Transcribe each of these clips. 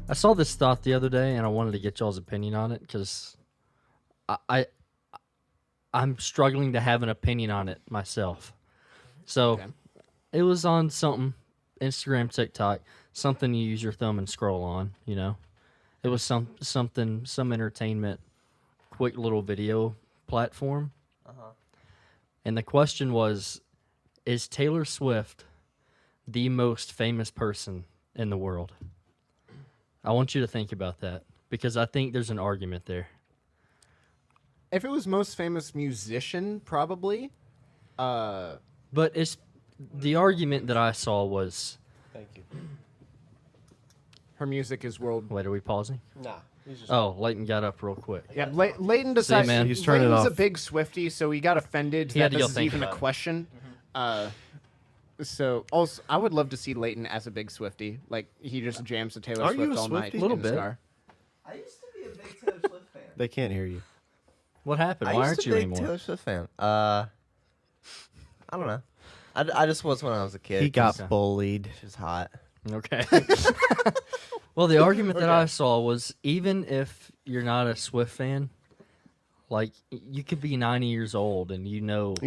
I saw this thought the other day, and I wanted to get y'all's opinion on it because I I'm struggling to have an opinion on it myself. So Okay. it was on something, Instagram, TikTok, something you use your thumb and scroll on. It was some entertainment, quick little video platform, and the question was, is Taylor Swift the most famous person in the world? I want you to think about that because I think there's an argument there. If it was most famous musician, probably. But it's the argument that I saw was. Thank you. Her music is world. Wait, are we pausing? Nah. He's just Oh, Leighton got up real quick. Yeah, Leighton decided. man. He's turning Leighton's off. a big Swiftie, so he got offended He had that to go this is think even a about it. question. So also, I would love to see Leighton as a big Swiftie. Like he just jams to Taylor Are you Swift a all night. Swiftie? Little in his bit. car. I used to be a big Taylor Swift fan. They can't hear you. What happened? I Why used aren't to you be a anymore? Taylor Swift fan. I don't know. I just was when I was a kid. He got 'cause bullied. She was hot. Okay. Well, the argument that I saw was even if you're not a Swift fan, like you could be 90 years old and You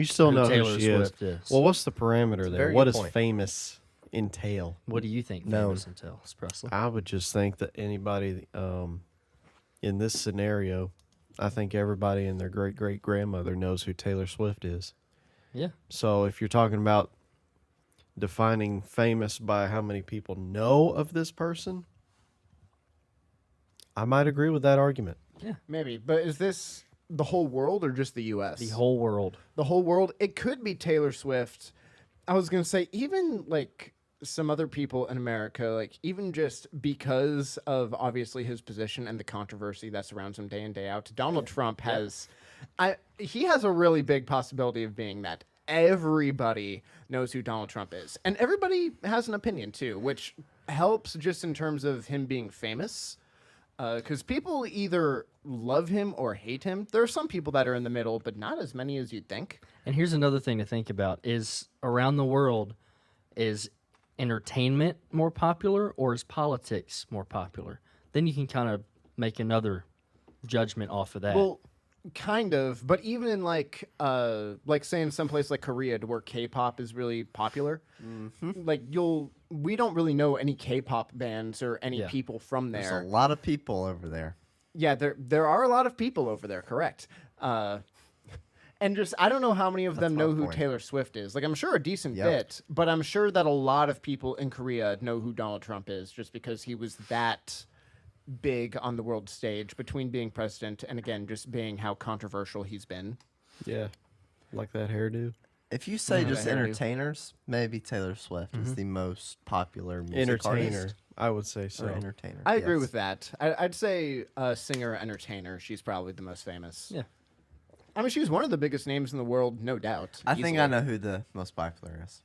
still who know Taylor who she Swift is. is. Well, what's the parameter a there? very What good does point. famous entail? What do you think Known. famous entails, Presley? I would just think that anybody in this scenario, I think everybody and their great great grandmother knows who Taylor Swift is. Yeah. So if you're talking about defining famous by how many people know of this person, I might agree with that argument. Maybe, but is this the whole world or just the U.S.? The whole world. The whole world. It could be Taylor Swift. I was gonna say even like some other people in America, like even just because of obviously his position and the controversy that surrounds him day in day out. Donald Trump has, he has a really big possibility of being that. Everybody knows who Donald Trump is, and everybody has an opinion too, which helps just in terms of him being famous. Because people either love him or hate him. There are some people that are in the middle, but not as many as you'd think. And here's another thing to think about is around the world, is entertainment more popular or is politics more popular? Then you can kind of make another judgment off of that. Well, kind of, but even in like say in some place like Korea, to where K-pop is really popular, like we don't really know any K-pop bands or any Yeah. people from There's there. a lot of people over there. Yeah, there are a lot of people over there, correct? And just I don't know how many of them my know who point. Taylor Swift is. Like I'm sure a decent Yep. bit, but I'm sure that a lot of people in Korea know who Donald Trump is just because he was that big on the world stage between being president and again just being how controversial he's been. Yeah, like that hairdo. If you say just hairdo. entertainers, maybe Taylor Swift is the most popular music Entertainer, artist. I would say so. Or entertainer. I agree yes. with that. I'd say singer entertainer. She's probably the most famous. Yeah. I mean, she's one of the biggest names in the world, no doubt. I think easily. I know who the most popular is.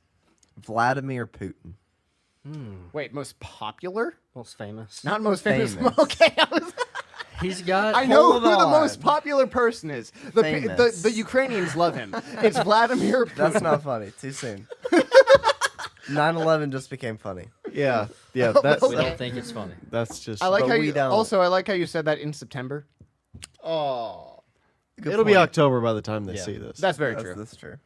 Vladimir Putin. Wait, most popular? Most famous. Not most famous. Famous. Okay, He's got. I know Hold who the on. most popular person is. The Famous. Ukrainians love him. It's Vladimir Putin. That's not funny. Too soon. 9/11 just became funny. Yeah, yeah. That's We don't think it's funny. that's just. I like But how we you don't. also I like how you said that in September. Oh, Good It'll be point. October by the time they Yeah. see this. that's very true. That's true.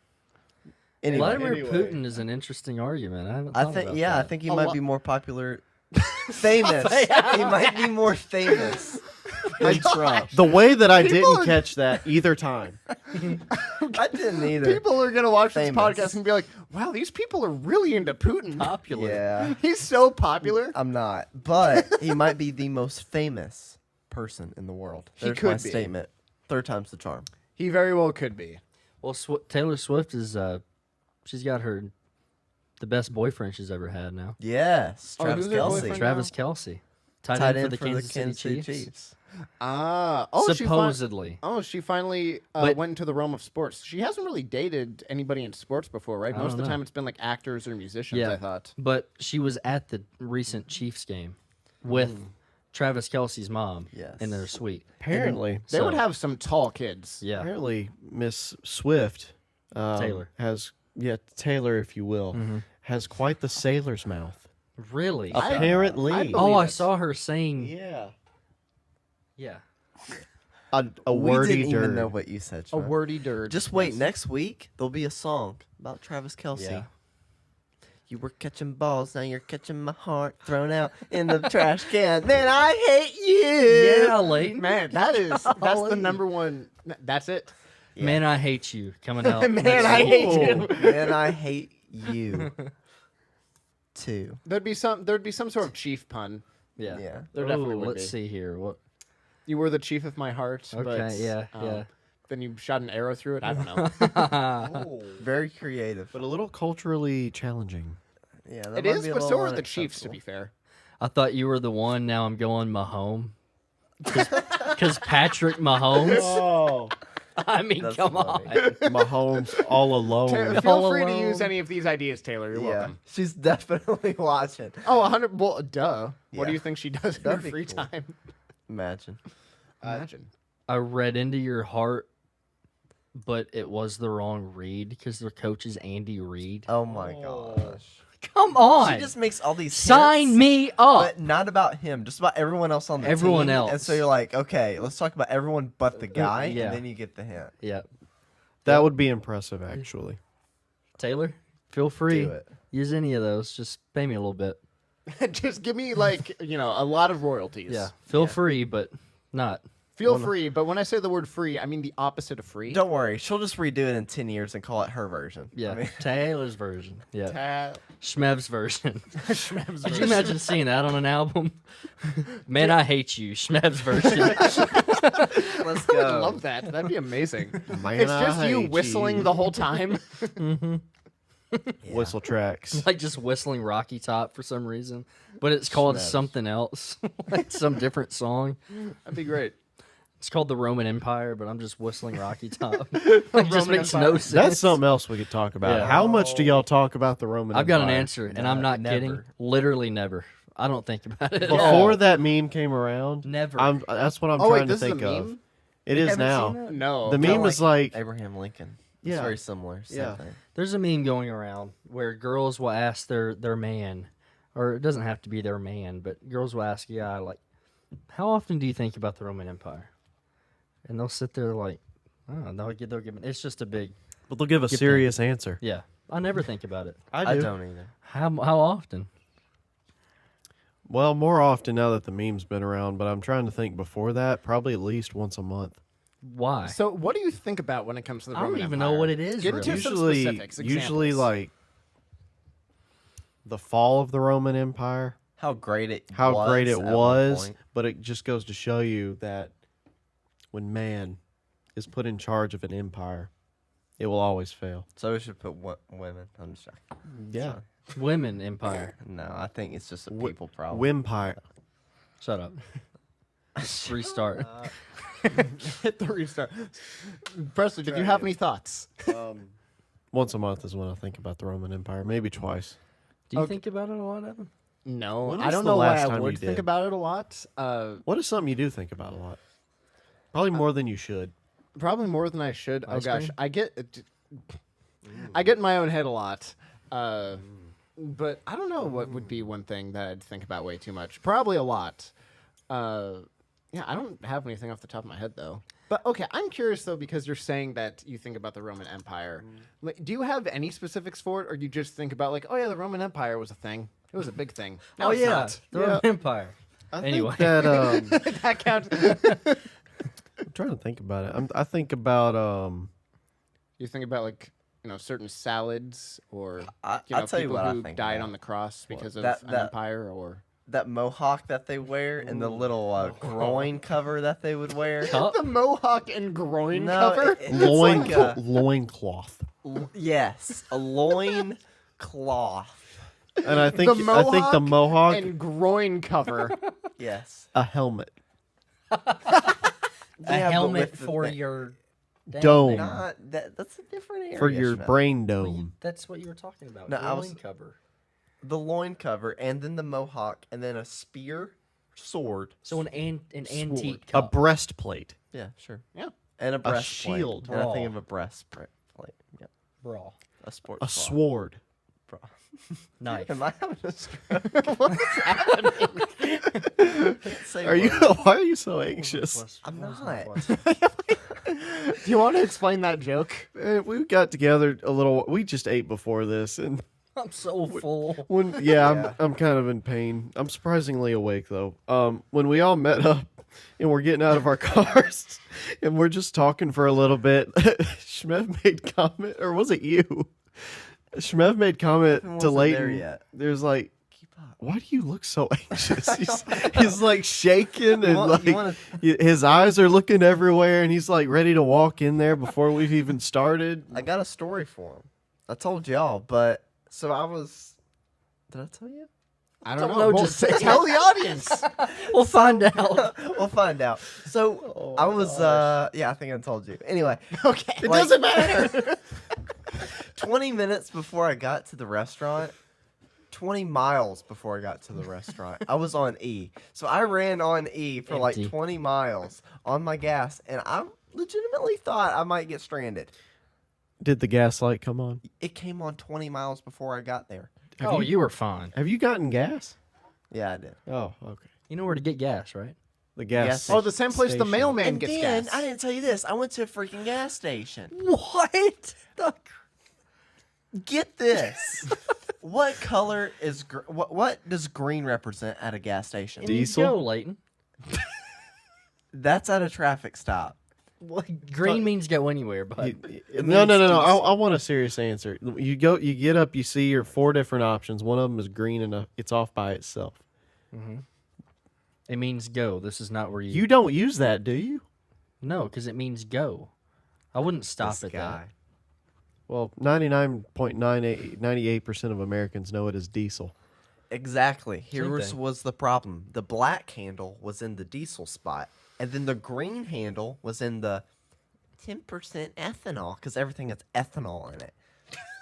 Anyway, Vladimir Putin is an interesting argument. I haven't I thought think about yeah, I that. think he A might lo- be more popular. Famous. He might be more famous than Trump. The way that I People didn't are- catch that either time. I didn't either. People are gonna watch Famous. this podcast and be like, "Wow, these people are really into Putin." Popular. Yeah, He's so popular. I'm not, but he might be the most famous person in the world. He There's could my be. statement. Third time's the charm. He very well could be. Well, Taylor Swift is. She's got the best boyfriend she's ever had now. Yes, Oh, Travis who's her Kelce. boyfriend? Travis Kelsey. Tight Tight end for the Kansas City Chiefs. Chiefs. Oh, Supposedly. she finally But- went into the realm of sports. She hasn't really dated anybody in sports before, right? I Most of don't the know. time, it's been like actors or musicians. Yeah. I thought. But she was at the recent Chiefs game with Travis Kelsey's mom Yes. in their suite. Apparently, They would So- have some tall kids. Yeah. apparently, Miss Swift Taylor. has Taylor, if you will, has quite the sailor's mouth. Really? Apparently, I believe Oh, I it. saw her saying. yeah, Yeah. a We wordy didn't even dirt. know what you said. A Sean. wordy dirt. Just wait. Next week there'll be a song about Travis Kelsey. Yeah. You were catching balls, now you're catching my heart thrown out in the trash can. Man, I hate you. Yeah, Leighton. Man, that's the Golly. number one. That's it. Yeah. Man, I hate you. Coming out. Man, next I week. hate you. Man, I hate you. Too. There'd be some sort of chief pun. Yeah. Yeah. There definitely Ooh, would let's be. see here. What? You were the chief of my heart. Okay, but, yeah, yeah. Then you shot an arrow through it. I don't know. Very creative. but a little culturally challenging. Yeah, that It might is, be a but so little are the Chiefs. To be unacceptable. fair. I thought you were the one. Now I'm going Mahomes. Because Patrick Mahomes. Oh, I mean, That's come funny. on. Mahomes all alone. Feel All free to alone. use any of these ideas, Taylor. You're Yeah, welcome. she's definitely watching. Oh, 100. Well, duh. What do Yeah. you think she does in her That'd be free cool. time? Imagine. Imagine. I read into your heart, but it was the wrong read because their coach is Andy Reid. Oh my gosh. Come on. She just makes all these Sign hints, me up. but not about him, just about everyone else on the Everyone team. And else. so you're like, okay, let's talk about everyone but the guy, yeah. and then you get the hint. Yeah. That would be impressive, actually. Taylor, feel free. Do it. Use any of those. Just pay me a little bit. Just give me a lot of royalties. Yeah. Feel free, but not. Feel free, but when I say the word free, I mean the opposite of free. Don't worry, she'll just redo it in 10 years and call it her version. Yeah. I mean, Taylor's version. Yeah. Ta- Schmev's version. Schmeb's Could you imagine seeing that on an album? Man, I hate you. Schmev's version. let's I would go. love that. That'd be amazing. Man, It's I just you hate whistling you. the whole time. Whistle tracks. Like just whistling Rocky Top for some reason, but it's called Schmev's. something else, like some different song. That'd be great. It's called the Roman Empire, but I'm just whistling Rocky Top. It just Roman makes Empire. no sense. That's something else we could talk about. Yeah. How much do y'all talk about the Roman I've got an Empire? answer, and I'm not Never. kidding. Literally never. I don't think about it. at all. Before that meme came around, Never. that's what I'm Oh, wait, trying to this is a think of. meme? It is haven't now. seen that? No. The meme is like, Abraham Lincoln. Yeah. It's very similar. Same Yeah. thing. There's a meme going around where girls will ask their man, or it doesn't have to be their man, but girls will ask a guy like, "How often do you think about the Roman Empire?" And they'll sit there like, "Oh, they'll give it." It's just a big, but they'll give a Get serious answer. yeah. I never think about it. I don't either. How often? Well, more often now that the meme's been around, but I'm trying to think before that, probably at least once a month. Why? So, what do you think about when it comes to the I don't Roman even Empire? know what it is, Get really. into some Usually, specifics. usually examples. like the fall of the Roman Empire, How great it how was great it at one was, point. but it just goes to show you that when man is put in charge of an empire, it will always fail. So we should put women. I'm just joking. Yeah, Women Empire. No, I think it's just a Wi- people problem. Wimpire. Shut up. Restart. hit the restart. Presley, did you have any thoughts? Once a month is when I think about the Roman Empire, maybe twice. Do you Okay. think about it a lot, Evan? No, When I was don't the know why last I time would you think did? about it a lot. What is something you do think about a lot? Probably more than you should. Probably more than I should. Oh Ice gosh, cream? I get in my own head a lot. But I don't know what would be one thing that I'd think about way too much. Probably a lot. Yeah, I don't have anything off the top of my head though. But okay, I'm curious though because you're saying that you think about the Roman Empire. Like, do you have any specifics for it, or you just think about like, oh yeah, the Roman Empire was a thing. It was a big thing. No, Oh it's yeah, not. the Roman Empire. I Anyway. think that that counts. I'm trying to think about it. I think about You think about like certain salads or I'll tell you people what I who think died about. on the cross because of That- an that- empire or That mohawk that they wear and the little groin cover that they would wear. Cup? the mohawk and groin No, cover. it's loin like a- loincloth. Yes, a loin cloth. And I think the mohawk and groin cover. Yes. a helmet. A Yeah, but helmet with the for thing- your Dome. Not that. That's a different area. For your Schmel. brain dome. That's what you were talking about. No, I was- Loin cover. The loin cover, and then the mohawk, and then a spear, sword. So an antique A cup. breastplate. Yeah, sure. Yeah. And a breastplate. shield. And I think Bra. of a breastplate. Yeah. Bra. A sports A bra. sword. Bra. Knife. Am I having a stroke? What's happening? Say Are you? what? Why are you so anxious? I'm not. Do you want to explain that joke? We got together a little. We just ate before this, and I'm so full. when I'm kind of in pain. I'm surprisingly awake though. When we all met up and we're getting out of our cars and we're just talking for a little bit, Shmev made comment, or was it you? Shmev made comment Stephen to wasn't there Leighton. yet. There's like, Keep up. why do you look so anxious? He's like shaking and want- you like his eyes are looking everywhere, and he's like ready to walk in there before we've even started. I got a story for him. I told y'all, but so I was. Did I tell you? I Don't don't know, know. Well, just say it. tell the audience. We'll find out. We'll find out. So I was. Yeah, I think I told you. Anyway, Okay. It Like- doesn't matter. 20 minutes before I got to the restaurant, 20 miles before I got to the restaurant, I was on E. So I ran on E for Empty. like 20 miles on my gas, and I legitimately thought I might get stranded. Did the gas light come on? It came on 20 miles before I got there. Oh, you were fine. Have you gotten gas? Yeah, I did. Oh, okay. You know where to get gas, right? The gas. Yes. Oh, the same place the station. mailman And gets then gas. I didn't tell you this. I went to a freaking gas station. What? Get this. What color is what does green represent at a gas station? Diesel? Go, Leighton. That's at a traffic stop. What green means go anywhere, but No. means I want a serious answer. You get up, you see your 4 different options. One of them is green and it's off by itself. it means go. This is not where you. You don't use that, do you? No, because it means go. I wouldn't stop This at guy. Well, 99.98% of Americans know it as diesel. Exactly. Here thing. was the problem. The black handle was in the diesel spot, and then the green handle was in the 10% ethanol because everything has ethanol in it.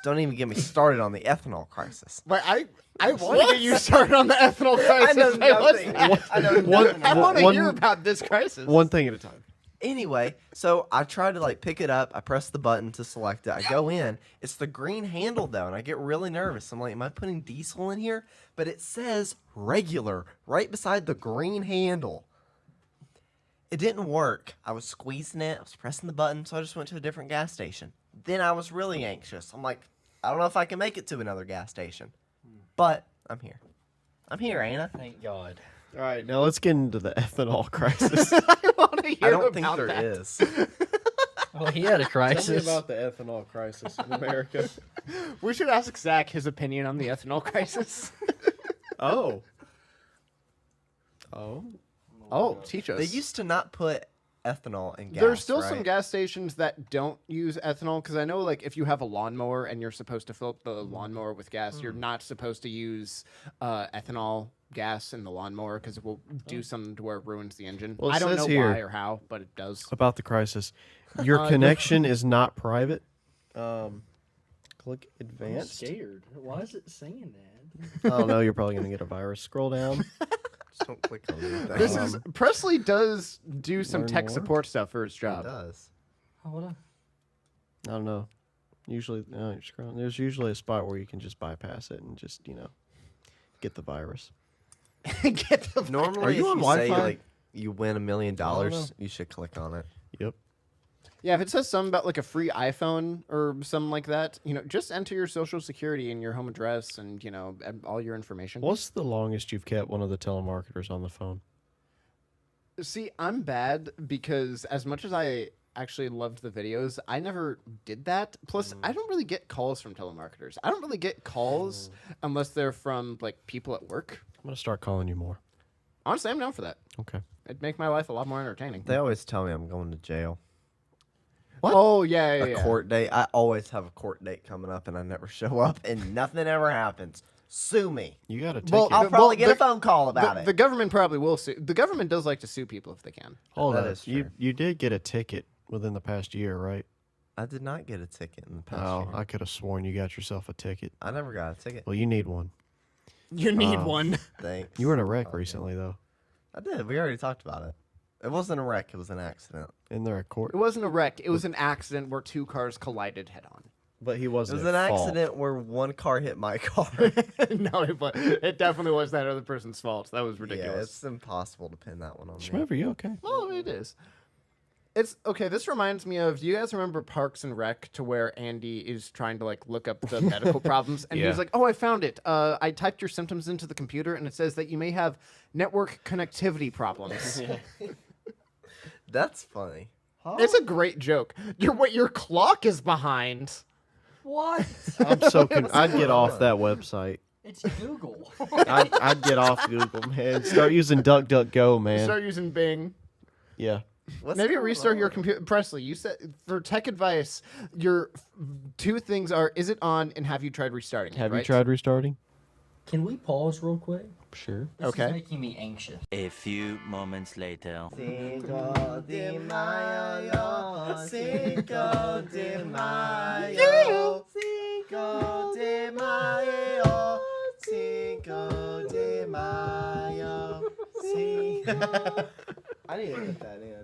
Don't even get me started on the ethanol crisis. But I want to get you started on the ethanol crisis. I know nothing. I want to One- hear about this crisis. One thing at a time. Anyway, so I try to like pick it up. I press the button to select it. I go in. It's the green handle though, and I get really nervous. I'm like, am I putting diesel in here? But it says regular right beside the green handle. It didn't work. I was squeezing it. I was pressing the button, so I just went to a different gas station. Then I was really anxious. I'm like, I don't know if I can make it to another gas station, but I'm here. I'm here, ain't I? Thank God. All right, now let's get into the ethanol crisis. I want to hear I don't think about there that. is. Well, he had a Tell me crisis. about the ethanol crisis in America. We should ask Zach his opinion on the ethanol crisis. Oh, Oh, teach us. They used to not put ethanol in gas. There's still some right? gas stations that don't use ethanol because I know, like, if you have a lawnmower and you're supposed to fill up the lawnmower with gas, you're not supposed to use ethanol gas in the lawnmower because it will do something to where it ruins the engine. Well, it I don't says know here- why or how, but it does. about the crisis. Your connection is not private. Click I'm advanced. scared. Why is it saying that? I don't know. You're probably gonna get a virus. Scroll down. Just don't click on anything. This is Presley does do some learn tech more? support stuff for his It job. does. Hold on. I don't know. Usually, no, you're scrolling. There's usually a spot where you can just bypass it and just get the virus. Get the Normally, Are you if on you say Wi-Fi? like you win $1 million, know. you should click on it. Yep. Yeah, if it says something about like a free iPhone or something like that, just enter your social security and your home address and, and all your information. What's the longest you've kept one of the telemarketers on the phone? See, I'm bad because as much as I actually loved the videos, I never did that. Plus, I don't really get calls from telemarketers. I don't really get calls unless they're from like people at work. I'm gonna start calling you more. Honestly, I'm down for that. Okay. It'd make my life a lot more entertaining. They always tell me I'm going to jail. What? Oh, yeah, yeah, A yeah. court date. I always have a court date coming up, and I never show up, and nothing ever happens. Sue me. You got a ticket. Well, I'll probably get the- a phone call about The it. government probably will sue. The government does like to sue people if they can. Hold that on. is You true. you did get a ticket within the past year, right? I did not get a ticket in the past Oh, year. I could have sworn you got yourself a ticket. I never got a ticket. Well, you need one. You need one. Thanks. You were in a wreck Okay. recently, though. I did. We already talked about it. It wasn't a wreck. It was an accident. in the record. It wasn't a wreck. It was an accident where two cars collided head on. But he It wasn't. was an at fault. accident where one car hit my car. No, it definitely was that other person's fault. That was Yeah, ridiculous. it's impossible to pin that one on me. Shmev, are you okay? Well, it is. It's okay. This reminds me of. Do you guys remember Parks and Rec, to where Andy is trying to like look up the medical problems, and Yeah. he's like, "Oh, I found it. I typed your symptoms into the computer, and it says that you may have network connectivity problems." That's funny. It's a great joke. Your clock is behind. What? I'm so I'd get off that website. It's Google. I'd get off Google, man. Start using DuckDuckGo, man. Start using Bing. Yeah. What's Maybe going restart your on? computer. Presley, you said for tech advice, your two things are: is it on, and have you tried restarting? it, Have you right? tried restarting? Can we pause real quick? Sure. This Okay. is making me anxious. A few moments later. Cinco de Mayo, Cinco de Mayo, Cinco de Mayo, Cinco de Mayo, I need to put that in.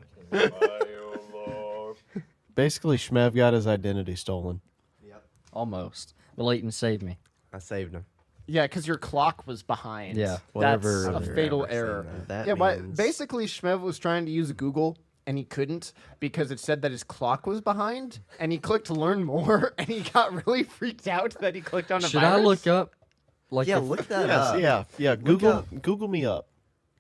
Basically, Shmev got his identity stolen. Almost. But Leighton saved me. I saved him. Yeah, because your clock was behind. Yeah. Whatever. That's a I've fatal never seen error. that. That Yeah, but means- basically, Shmev was trying to use Google, and he couldn't because it said that his clock was behind, and he clicked learn more, and he got really freaked out that he clicked on a Should virus. I look up? Like Yeah, the- look that Yes, up. yeah. Google me up.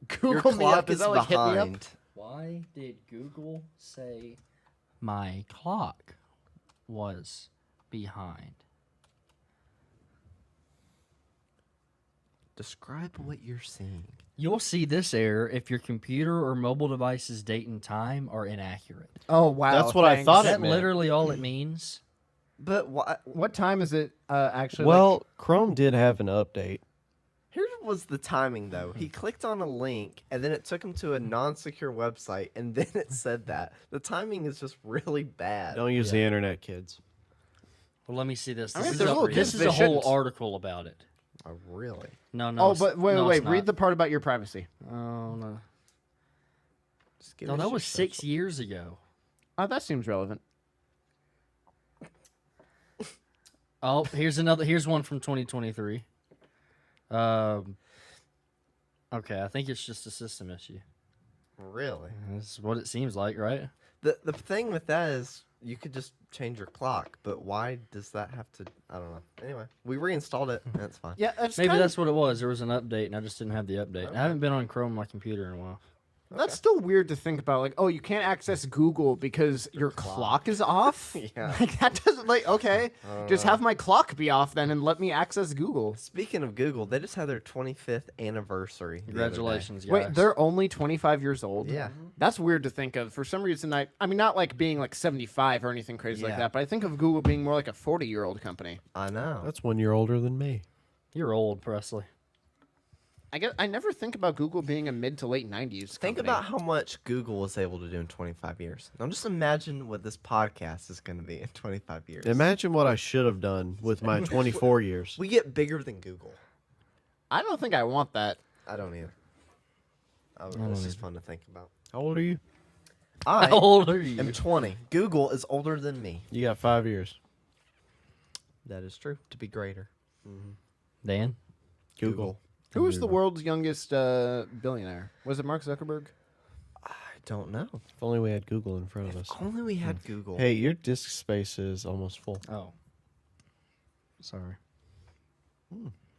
Google Your me up? clock Is is that like hit me up? behind. Why did Google say my clock was behind? Describe what you're seeing. You'll see this error if your computer or mobile device's date and time are inaccurate. Oh wow, That's what I thanks. thought Is it that meant. literally all it means? But why? What time is it actually? Well, Chrome did have an update. Here was the timing, though. He clicked on a link, and then it took him to a non-secure website, and then it said that. The timing is just really bad. Don't use the internet, kids. Well, let me see this. I mean, This, there's is, little a, kids this is that a whole shouldn't. article about it. Oh, really? No, no. Oh, it's- but wait, no, wait, it's read not. the part about your privacy. Oh no. Just give No, us that your was 6 social- years ago. Oh, that seems relevant. Oh, here's another. Here's one from 2023. Okay, I think it's just a system issue. Really? That's what it seems like, right? The thing with that is you could just change your clock, but why does that have to? I don't know. Anyway, we reinstalled it. And it's fine. Yeah, that's Maybe kind that's what it was. There was an update, and I just didn't have the update. I haven't been on Chrome on my computer in a while. That's still weird to think about. Like, oh, you can't access Google because your clock is off. Yeah. Like that doesn't like okay. Just have my clock be off then, and let me access Google. Speaking of Google, they just had their 25th anniversary. the other day. Congratulations, guys. Wait, they're only 25 years old. Yeah. That's weird to think of. For some reason, I mean, not like being like 75 or anything crazy like Yeah. that, but I think of Google being more like a 40-year-old company. I know. That's 1 year older than me. You're old, Presley. I never think about Google being a mid to late 90s. Think company. about how much Google was able to do in 25 years. Now just imagine what this podcast is going to be in 25 years. Imagine what I should have done with my 24 years. We get bigger than Google. I don't think I want that. I don't either. It's just fun to think about. How old are you? I How old are you? am 20. Google is older than me. You got 5 years. That is true. To be greater. Dan? Google. Who was the world's youngest billionaire? Was it Mark Zuckerberg? I don't know. If only we had Google in front of us. Only we had Google. Hey, your disk space is almost full. Oh. Sorry.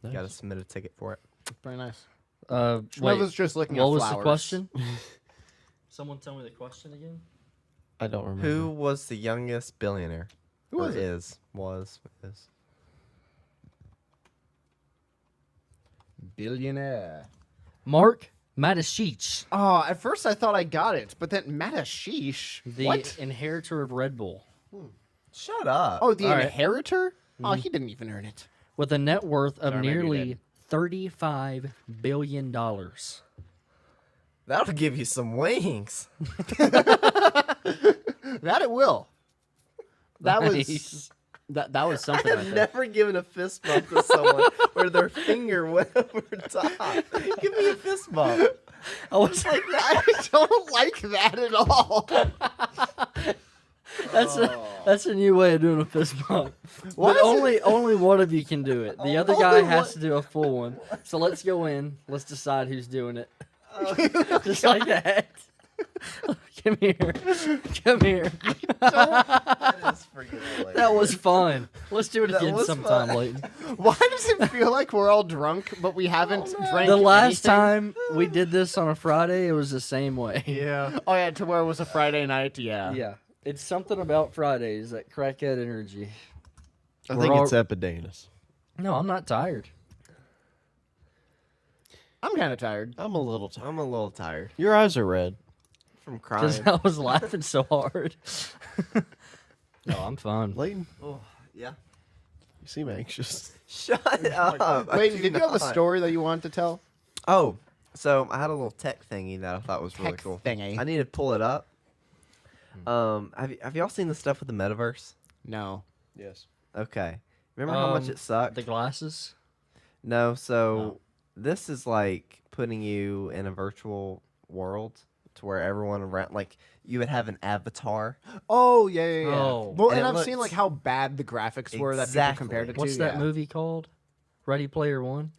Nice. Got to submit a ticket for it. Very nice. Wait, Wait, was just looking what at was flowers. the question? Someone tell me the question again. I don't remember. Who was the youngest billionaire? Who was Or it? is? Was. Is. Billionaire. Mark Matashich, Oh, at first I thought I got it, but then Matashish. the What? inheritor of Red Bull. Shut up. Oh, the All right. inheritor? Oh, he didn't even earn it. With a net worth of Or maybe he nearly did. $35 billion. That'll give you some wings. That it will. That was Nice. that was something. I've right there. never given a fist bump to someone where their finger went over top. Give me a fist bump. I was like, I don't like that at all. that's a new way of doing a fist bump. Why But is it- only one of you can do it. The other guy has to do a full one. So let's go in. Let's decide who's doing it. Just like that. Come here. Come here. That is freaking hilarious. That was fun. Let's do it That again was sometime, fun. Layton. Why does it feel like we're all drunk, but we haven't drank The last anything? time we did this on a Friday, it was the same way. Yeah. Oh yeah, to where it was a Friday night. Yeah. Yeah. It's something about Fridays, that crackhead energy. I We're think all- it's Epidanus. No, I'm not tired. I'm kind of tired. I'm a little tired. I'm a little tired Your eyes are red. from Because crying. I was laughing so hard. No, I'm fine. Layton, Oh, yeah. you seem anxious. Shut up. I Wait, do did you have a not. story that you wanted to tell? Oh, so I had a little tech thingy that I thought was really Tech cool. thingy. I need to pull it up. Have y'all seen the stuff with the metaverse? No. Yes. Okay. Remember how much Um, it sucked? The glasses? No, so No. this is like putting you in a virtual world to where everyone around, like, you would have an avatar. Oh yeah, yeah, yeah. Oh. Well, And and it I've seen looks- like how bad the graphics were that people Exactly. compared it to. What's that yeah. movie called? Ready Player One?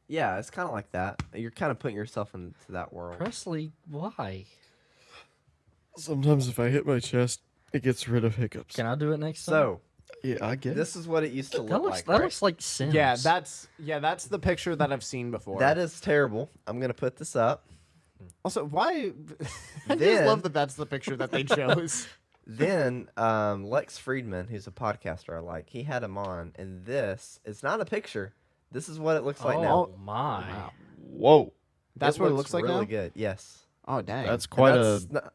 Yeah, it's kind of like that. You're kind of putting yourself into that world. Presley, why? Sometimes if I hit my chest, it gets rid of hiccups. Can I do it next time? So Yeah, I get it. this is what it used to look that looks like. that right? looks like Sims. Yeah, that's the picture that I've seen before. That is terrible. I'm gonna put this up. also why. I just Then- love that that's the picture that they chose. Then Lex Friedman, who's a podcaster I like, he had him on, and this is not a picture. This is what it looks like now. Oh my! Wow. Whoa. That's what it looks like really now. good. Yes. Oh dang. That's And quite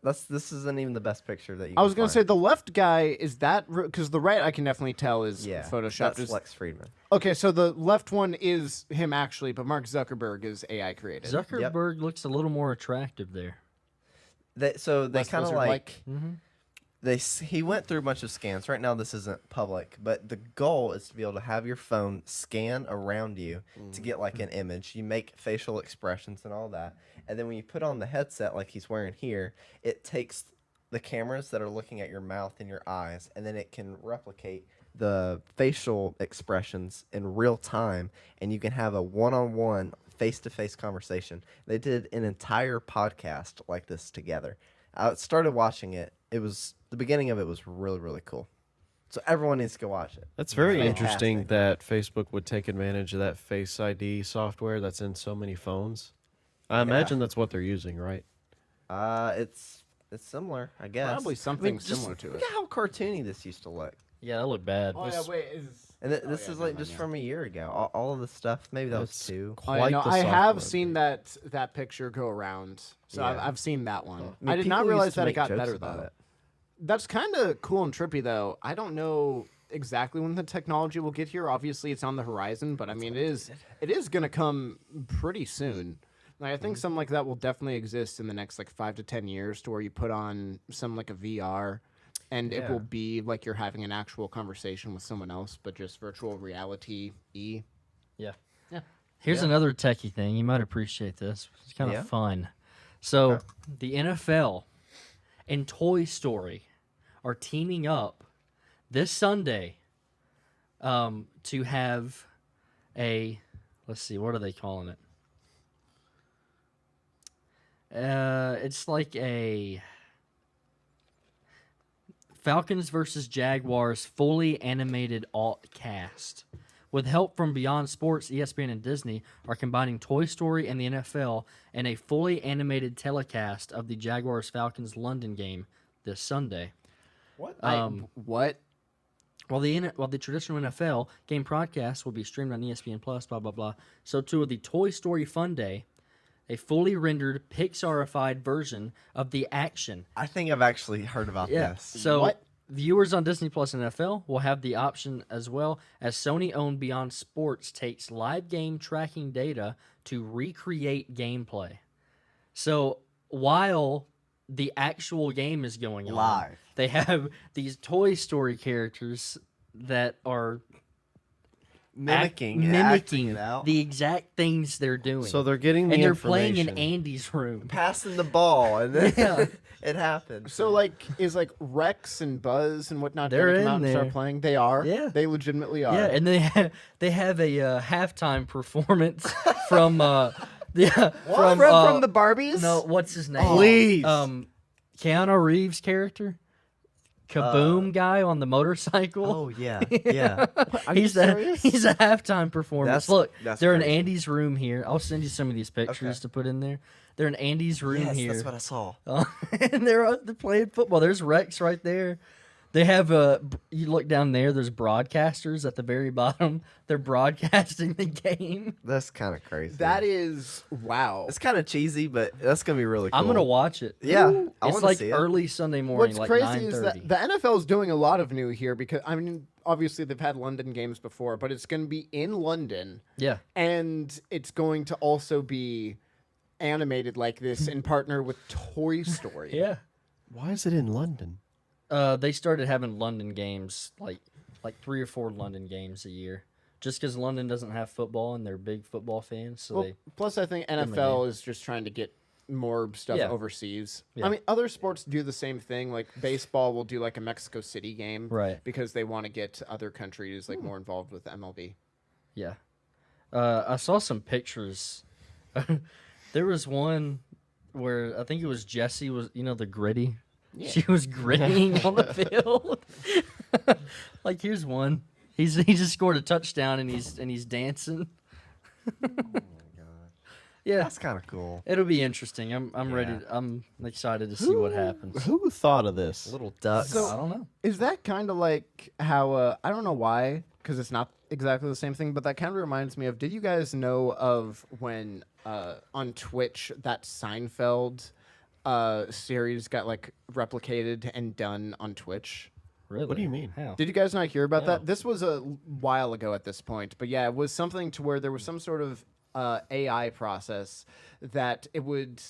this isn't even the best picture that you. I was can gonna say find. the left guy is that because the right I can definitely tell is yeah, photoshopped. That's Is- Lex Friedman. Okay, so the left one is him actually, but Mark Zuckerberg is AI created. Zuckerberg looks a little more attractive there. They Less kind of lizard-like. Mm-hmm. he went through a bunch of scans. Right now, this isn't public, but the goal is to be able to have your phone scan around you to get like an image. You make facial expressions and all that, and then when you put on the headset like he's wearing here, it takes the cameras that are looking at your mouth and your eyes, and then it can replicate the facial expressions in real time, and you can have a one-on-one, face-to-face conversation. They did an entire podcast like this together. I started watching it. It was the beginning of it was really, really cool. So everyone needs to go watch it. That's very Fantastic. interesting that Facebook would take advantage of that Face ID software that's in so many phones. I imagine that's what they're using, right? It's similar, I guess. Probably something just similar to look it. at how cartoony this used to look. Yeah, that looked bad. Oh yeah, wait. Is And this yeah, is never like mind, just yeah. from a year ago. All of the stuff. Maybe that was That's two. Oh, yeah, quite no, the I have software. seen that picture go around, so Yeah. I've seen that one. mean, I did not people used realize to that it make got jokes better about though. it. That's kind of cool and trippy though. I don't know exactly when the technology will get here. Obviously, it's on the horizon, but I mean, it is going to come pretty soon. Like, I think something like that will definitely exist in the next like 5 to 10 years, to where you put on some like a VR, and it Yeah. will be like you're having an actual conversation with someone else, but just virtual reality. Here's another techie thing. You might appreciate this. It's kind of Yeah. fun. So, the NFL and Toy Story are teaming up this Sunday to have a, let's see, what are they calling it? It's like a Falcons versus Jaguars fully animated alt cast. With help from Beyond Sports, ESPN, and Disney are combining Toy Story and the NFL in a fully animated telecast of the Jaguars Falcons London game this Sunday. What? What? While the traditional NFL game broadcast will be streamed on ESPN Plus, blah blah blah. So too will the Toy Story Fun Day, a fully rendered Pixarified version of the action. I think I've actually heard about this. So What? viewers on Disney Plus and NFL will have the option, as well as Sony-owned Beyond Sports takes live game tracking data to recreate gameplay. So while the actual game is going on, Live. they have these Toy Story characters that are Mimicking mimicking it out. the exact things they're doing. So they're getting the and they're playing in information. Andy's room. Passing the ball, and then Yeah. it happens. So like, is like Rex and Buzz and whatnot They're gonna come in out and start there. playing? They are. Yeah. They legitimately are. Yeah, and they have a halftime performance from from the Barbies. no, what's his name? Please. Keanu Reeves' character, Kaboom guy on the motorcycle. oh yeah, yeah. Are you he's serious? he's a halftime performance. That's- Look, that's they're in crazy. Andy's room here. I'll send you some of these pictures Okay. to put in there. They're in Andy's room Yes, here. that's what I saw. And they're playing football. There's Rex right there. They have you look down there. There's broadcasters at the very bottom. They're broadcasting the game. That's kind of crazy. That is wow. It's kind of cheesy, but that's gonna be really cool. I'm gonna watch it. Yeah, I It's wanna like see it. early Sunday morning, What's like crazy is 9:30. that the NFL is doing a lot of new here because I mean, obviously they've had London games before, but it's going to be in London, Yeah, and it's going to also be animated like this in partner with Toy Story. yeah. Why is it in London? They started having London games, like 3 or 4 London games a year, just because London doesn't have football and they're big football fans. So Well, they plus, I think them a NFL is just trying to get more stuff Yeah. overseas. Yeah. I mean, other sports do the same thing. Like baseball will do like a Mexico City game, Right. Because they want to get other countries like more involved with MLB. Yeah. I saw some pictures. There was one where I think it was Jessie was, the gritty. Yeah. She was grittying on the field. Like here's one. He just scored a touchdown and he's dancing. Yeah, That's kind of cool. it'll be interesting. I'm ready. Yeah. I'm excited to see what happens. Who thought of this? Little ducks. So- I don't know. Is that kind of like how I don't know why, because it's not exactly the same thing, but that kind of reminds me of. Did you guys know of when on Twitch that Seinfeld series got like replicated and done on Twitch? Really? What do you mean? How? Did you guys not hear about No. that? This was a while ago at this point, but yeah, it was something to where there was some sort of AI process that it would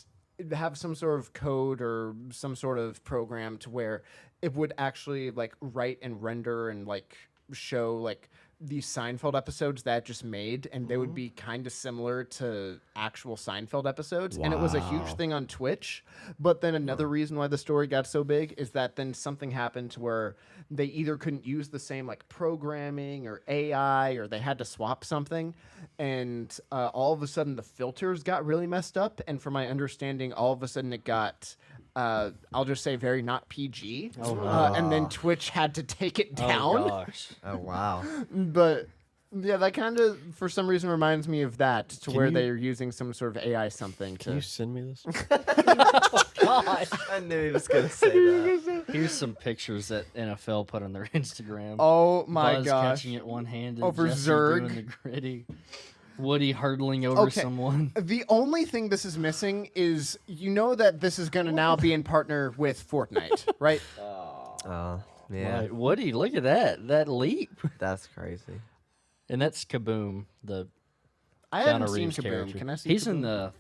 have some sort of code or some sort of program to where it would actually like write and render and like show like these Seinfeld episodes that it just made, and they would be kind of similar to actual Seinfeld episodes. And it was a huge Wow. thing on Twitch. But then another reason why the story got so big is that then something happened to where they either couldn't use the same like programming or AI, or they had to swap something. And all of a sudden the filters got really messed up. And from my understanding, all of a sudden it got I'll just say very not PG. And then Twitch had to take it down. Oh gosh. Oh wow. But yeah, that kind of for some reason reminds me of that, to where you- they're using some sort of AI something Can to. you send me this? I knew he was gonna say that. Here's some pictures that NFL put on their Instagram. Oh my Buzz gosh! catching it one-handed. Over Jesse Zerg. doing the gritty. Woody hurdling over Okay. someone. The only thing this is missing is that this is going to now be in partner with Fortnite, right? Oh yeah, Right. Woody, look at that leap. that's crazy. And that's Kaboom, the I Keanu haven't seen Reeves Kaboom. character. Can I see? He's Kaboom? in the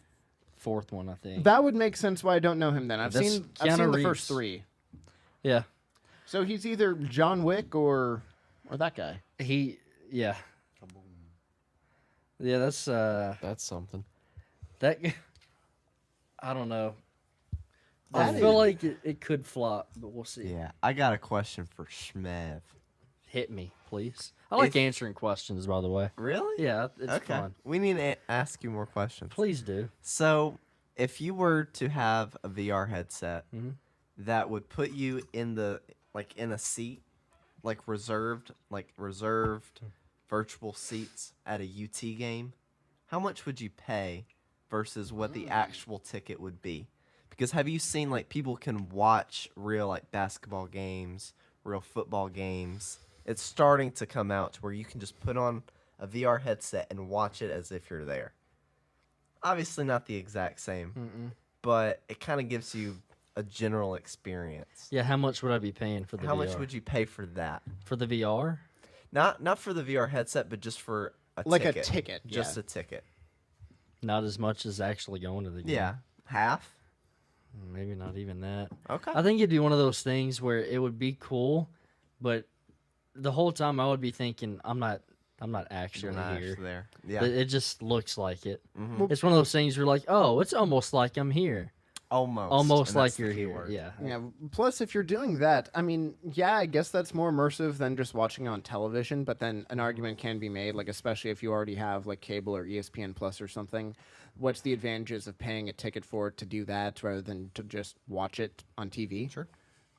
4th one, I think. That would make sense why I don't know him then. I've That's seen Keanu the Reeves. first 3. Yeah. So he's either John Wick or that guy. Yeah. Yeah, that's That's something. that. I don't know. That I feel is- like it could flop, but we'll see. Yeah, I got a question for Shmev. Hit me, please. I like If- answering questions, by the way. Really? Yeah, it's Okay. fun. We need to ask you more questions. Please do. So, if you were to have a VR headset Mhm. that would put you in in a seat, reserved virtual seats at a UT game, how much would you pay versus what the actual ticket would be? Because have you seen people can watch real basketball games, real football games? It's starting to come out to where you can just put on a VR headset and watch it as if you're there. Obviously not the exact same, but it kind of gives you a general experience. Yeah, how much would I be paying for the How VR? much would you pay for that? For the VR? Not for the VR headset, but just for a Like a ticket. ticket, Just yeah. a ticket. Not as much as actually going to the game. Yeah. Half? Maybe not even that. Okay. I think it'd be one of those things where it would be cool, but the whole time I would be thinking, I'm not I'm not actually You're not here. actually there. Yeah. It just looks like it. Mhm. It's one of those things you're like, oh, it's almost like I'm here. Almost. Almost and like that's the you're key here. word. Yeah. Yeah. Plus, if you're doing that, I mean, yeah, I guess that's more immersive than just watching on television. But then an argument can be made, like especially if you already have like cable or ESPN Plus or something. What's the advantages of paying a ticket for it to do that rather than to just watch it on TV? Sure.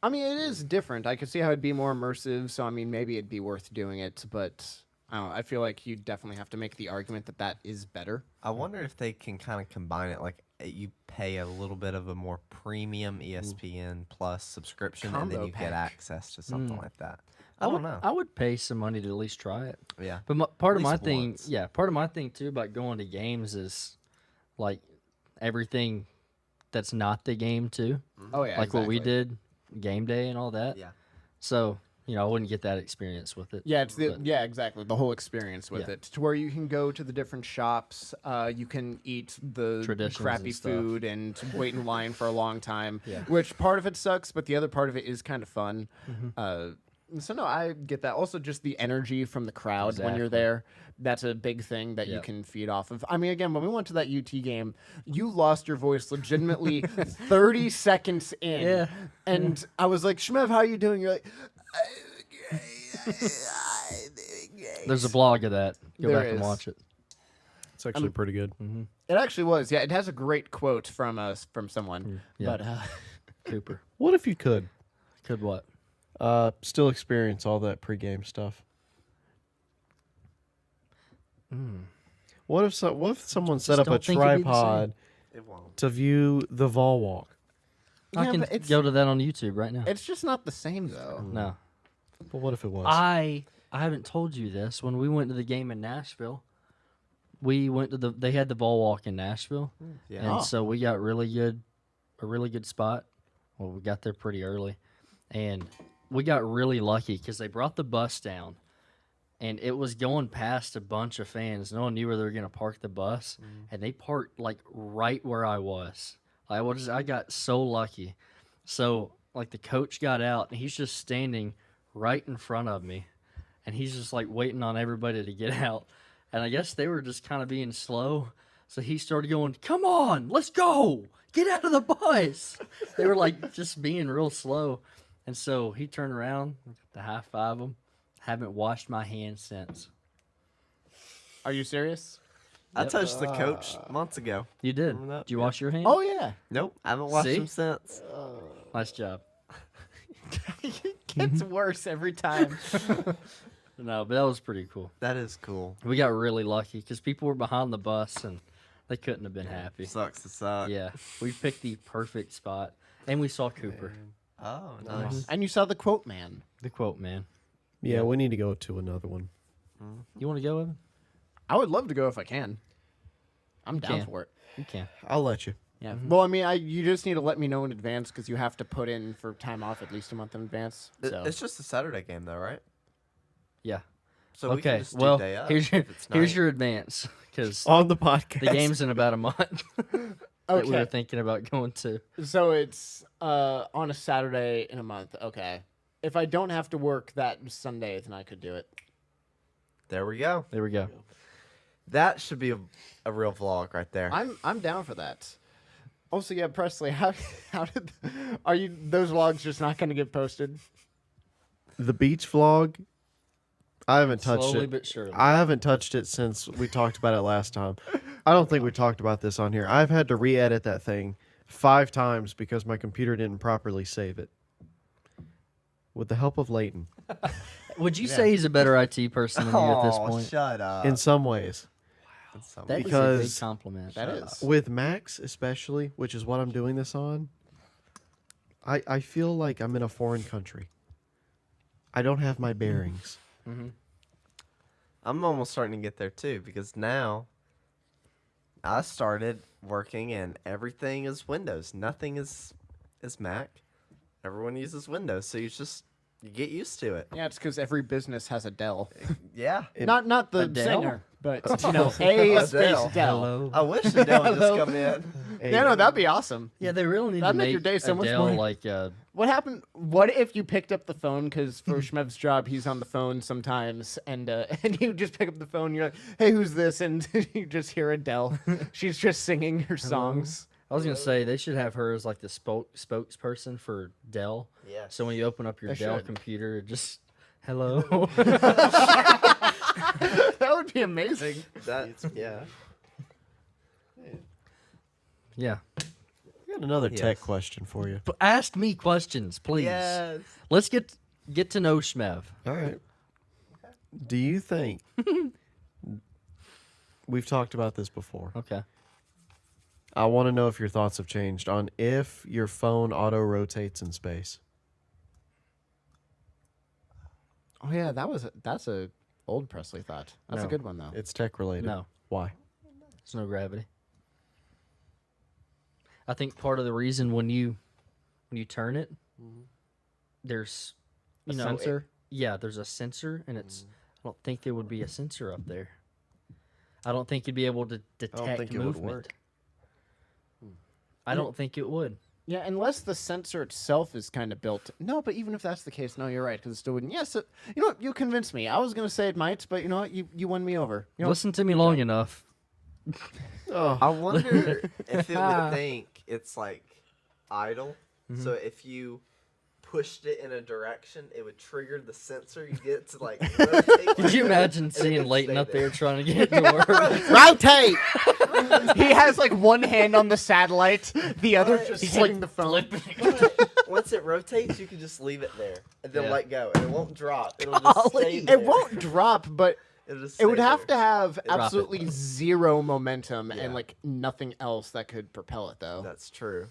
I mean, it is different. I could see how it'd be more immersive. So I mean, maybe it'd be worth doing it. But I don't know, I feel like you definitely have to make the argument that that is better. I wonder if they can kind of combine it, like you pay a little bit of a more premium ESPN Plus subscription, and then Combo you get pack. access to something like that. I don't know. I would pay some money to at least try it. Yeah. But part of At my least thing, once. part of my thing too about going to games is like everything that's not the game too. Oh yeah, Like what we exactly. did, game day and all that. Yeah. So I wouldn't get that experience with it. Yeah, it's the but- yeah, exactly. The whole experience with Yeah. it, to where you can go to the different shops, you can eat the Traditions crappy and stuff. food and wait in line for a long time. Yeah. Which part of it sucks, but the other part of it is kind of fun. Mm-hmm. So no, I get that. Also, just the energy from the crowd when you're Exactly. there. That's a big thing that you Yep. can feed off of. I mean, again, when we went to that UT game, you lost your voice legitimately 30 seconds in. Yeah. And I was like, Shmev, how are you doing? You're like, There's a blog of that. Go There back and is. watch it. It's actually pretty good. It actually was. Yeah, it has a great quote from someone. Yeah. But Cooper. What if you could Could what? still experience all that pregame stuff? What if someone set up a don't think it'd be the same. tripod It won't. to view the Vol Walk? I Yeah, can but it's- go to that on YouTube right now. it's just not the same though. No. But what if it was? I haven't told you this. When we went to the game in Nashville, we went to they had the ball walk in Nashville. Yeah. And so we got a really good spot. Well, we got there pretty early. And we got really lucky because they brought the bus down and it was going past a bunch of fans. No one knew where they were going to park the bus. And they parked like right where I was. I got so lucky. So like the coach got out and he's just standing right in front of me. And he's just like waiting on everybody to get out. And I guess they were just kind of being slow. So he started going, "Come on, let's go. Get out of the bus." They were like just being real slow. And so he turned around to high five them. Haven't washed my hands since. Are you serious? I touched the coach months ago. You did. Remember that? Did you Yeah. wash your hands? Oh yeah. Nope. I haven't watched See? him since. Nice job. It gets worse every time. No, but that was pretty cool. That is cool. We got really lucky because people were behind the bus and they couldn't have been happy. Sucks to suck. Yeah, we picked the perfect spot. And we saw Cooper. Oh, nice. And you saw the quote man. The quote, man. Yeah, we need to go to another one. You want to go, Evan? I would love to go if I can. I'm down can. for it. You can. I'll let you. Yeah. Well, I mean, you just need to let me know in advance because you have to put in for time off at least a month in advance. So It's just a Saturday game, though, right? Yeah. So we can Okay. just do Well, day up here's your if it's here's night. your advance because On the podcast. the game's in about a month that we were okay. thinking about going to. So it's on a Saturday in a month. Okay. If I don't have to work that Sunday, then I could do it. There we go. There we go. That should be a real vlog right there. I'm down for that. Also, yeah, Presley, how did are you those vlogs just not going to get posted? The beach vlog, I haven't touched Slowly it. but surely. I haven't touched it since we talked about it last time. I don't think we talked about this on here. I've had to re-edit that thing 5 times because my computer didn't properly save it. With the help of Leighton, Would you say he's a better IT person than you at this Oh, point? shut up. in some ways. That is a because big compliment. That is. With Macs especially, which is what I'm doing this on, I feel like I'm in a foreign country. I don't have my bearings. I'm almost starting to get there too because now I started working and everything is Windows. Nothing is Mac. Everyone uses Windows, so you get used to it. Yeah, it's because every business has a Dell. Yeah. Not the Adele? singer, but you know, a space Adele. Dell. Hello. I wish Adele would just come in. Yeah, no, that'd be awesome. Yeah, they really need That'd to make make your day so much Adele more- like What happened? What if you picked up the phone? Because for Shmev's job, he's on the phone sometimes, and you just pick up the phone. You're like, "Hey, who's this?" And you just hear Adele. She's just singing her songs. I was gonna say they should have her as like the spokesperson for Dell. Yes. So when you open up your They Dell should. computer, it just hello. That would be amazing. Yeah. Yeah. I got another tech Yes. question for you. But ask me questions, please. Yes. Let's get to know Shmev. All right. Do you think we've talked about this before? Okay. I want to know if your thoughts have changed on if your phone auto rotates in space. Oh yeah, that's a old Presley thought. That's a No. good one though. It's tech related. No. Why? There's no gravity. I think part of the reason when you turn it, there's A you know sensor? yeah, there's a sensor, and it's. I don't think there would be a sensor up there. I don't think you'd be able to detect think it would movement. work. I don't think it would. Yeah, unless the sensor itself is kind of built. No, but even if that's the case, no, you're right, because it still wouldn't. Yes, you know what? You convinced me. I was gonna say it might, but you know what? You won me over. You know, Listen to me long enough. Oh, I wonder if it would think it's like idle. Mm-hmm. So if you pushed it in a direction, it would trigger the sensor you get to like rotate. Could you like that, imagine and it seeing would Leighton stay up there trying to get it to work? rotate. He has like one hand on the satellite, the other Right. just He's hitting like the phone. Once it rotates, you can just leave it there and then Yeah. let go, and it won't drop. It'll just stay there. It won't drop, but It'll just it would stay have there. to have Drop it. absolutely zero momentum Yeah. and like nothing else that could propel it though. That's true.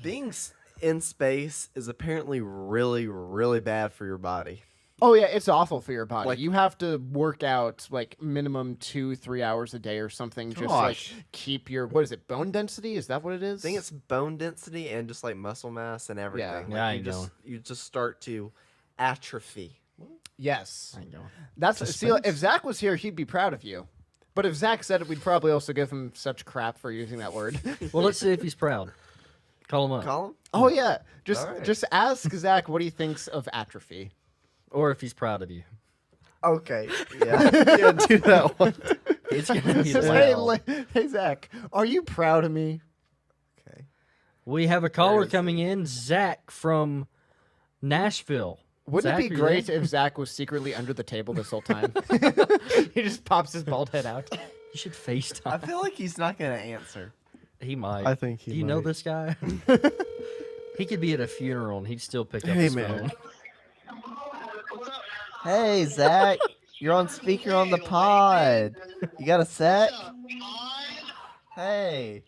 Being in space is apparently really, really bad for your body. Oh yeah, it's awful for your body. Like- You have to work out like minimum 2-3 hours a day or something. Just like Gosh. keep your what is it? Bone density? Is that what it is? I think it's bone density and just like muscle mass and everything. Yeah. Like, Yeah, I you ain't just going. you just start to atrophy. yes. I ain't going. That's To see. If space? Zach was here, he'd be proud of you. But if Zach said it, we'd probably also give him such crap for using that word. Well, let's see if he's proud. Call him up. Call him? Oh yeah, just All right. just ask Zach what he thinks of atrophy. Or if he's proud of you. Okay. Yeah. yeah, do that one. It's gonna be Says, hey, loud. hey Zach, are you proud of me? Okay. We have a caller Where is coming in, Zach from Nashville. Wouldn't Zach, it be are you great there? if Zach was secretly under the table this whole time? He just pops his bald head out. You should I FaceTime. feel like he's not gonna answer. He might. I think he Do you know might. this guy? He could be at a funeral and he'd still pick up Hey, his man. phone. Hey Zach, you're on speaker on the pod. You got a sec? Hey,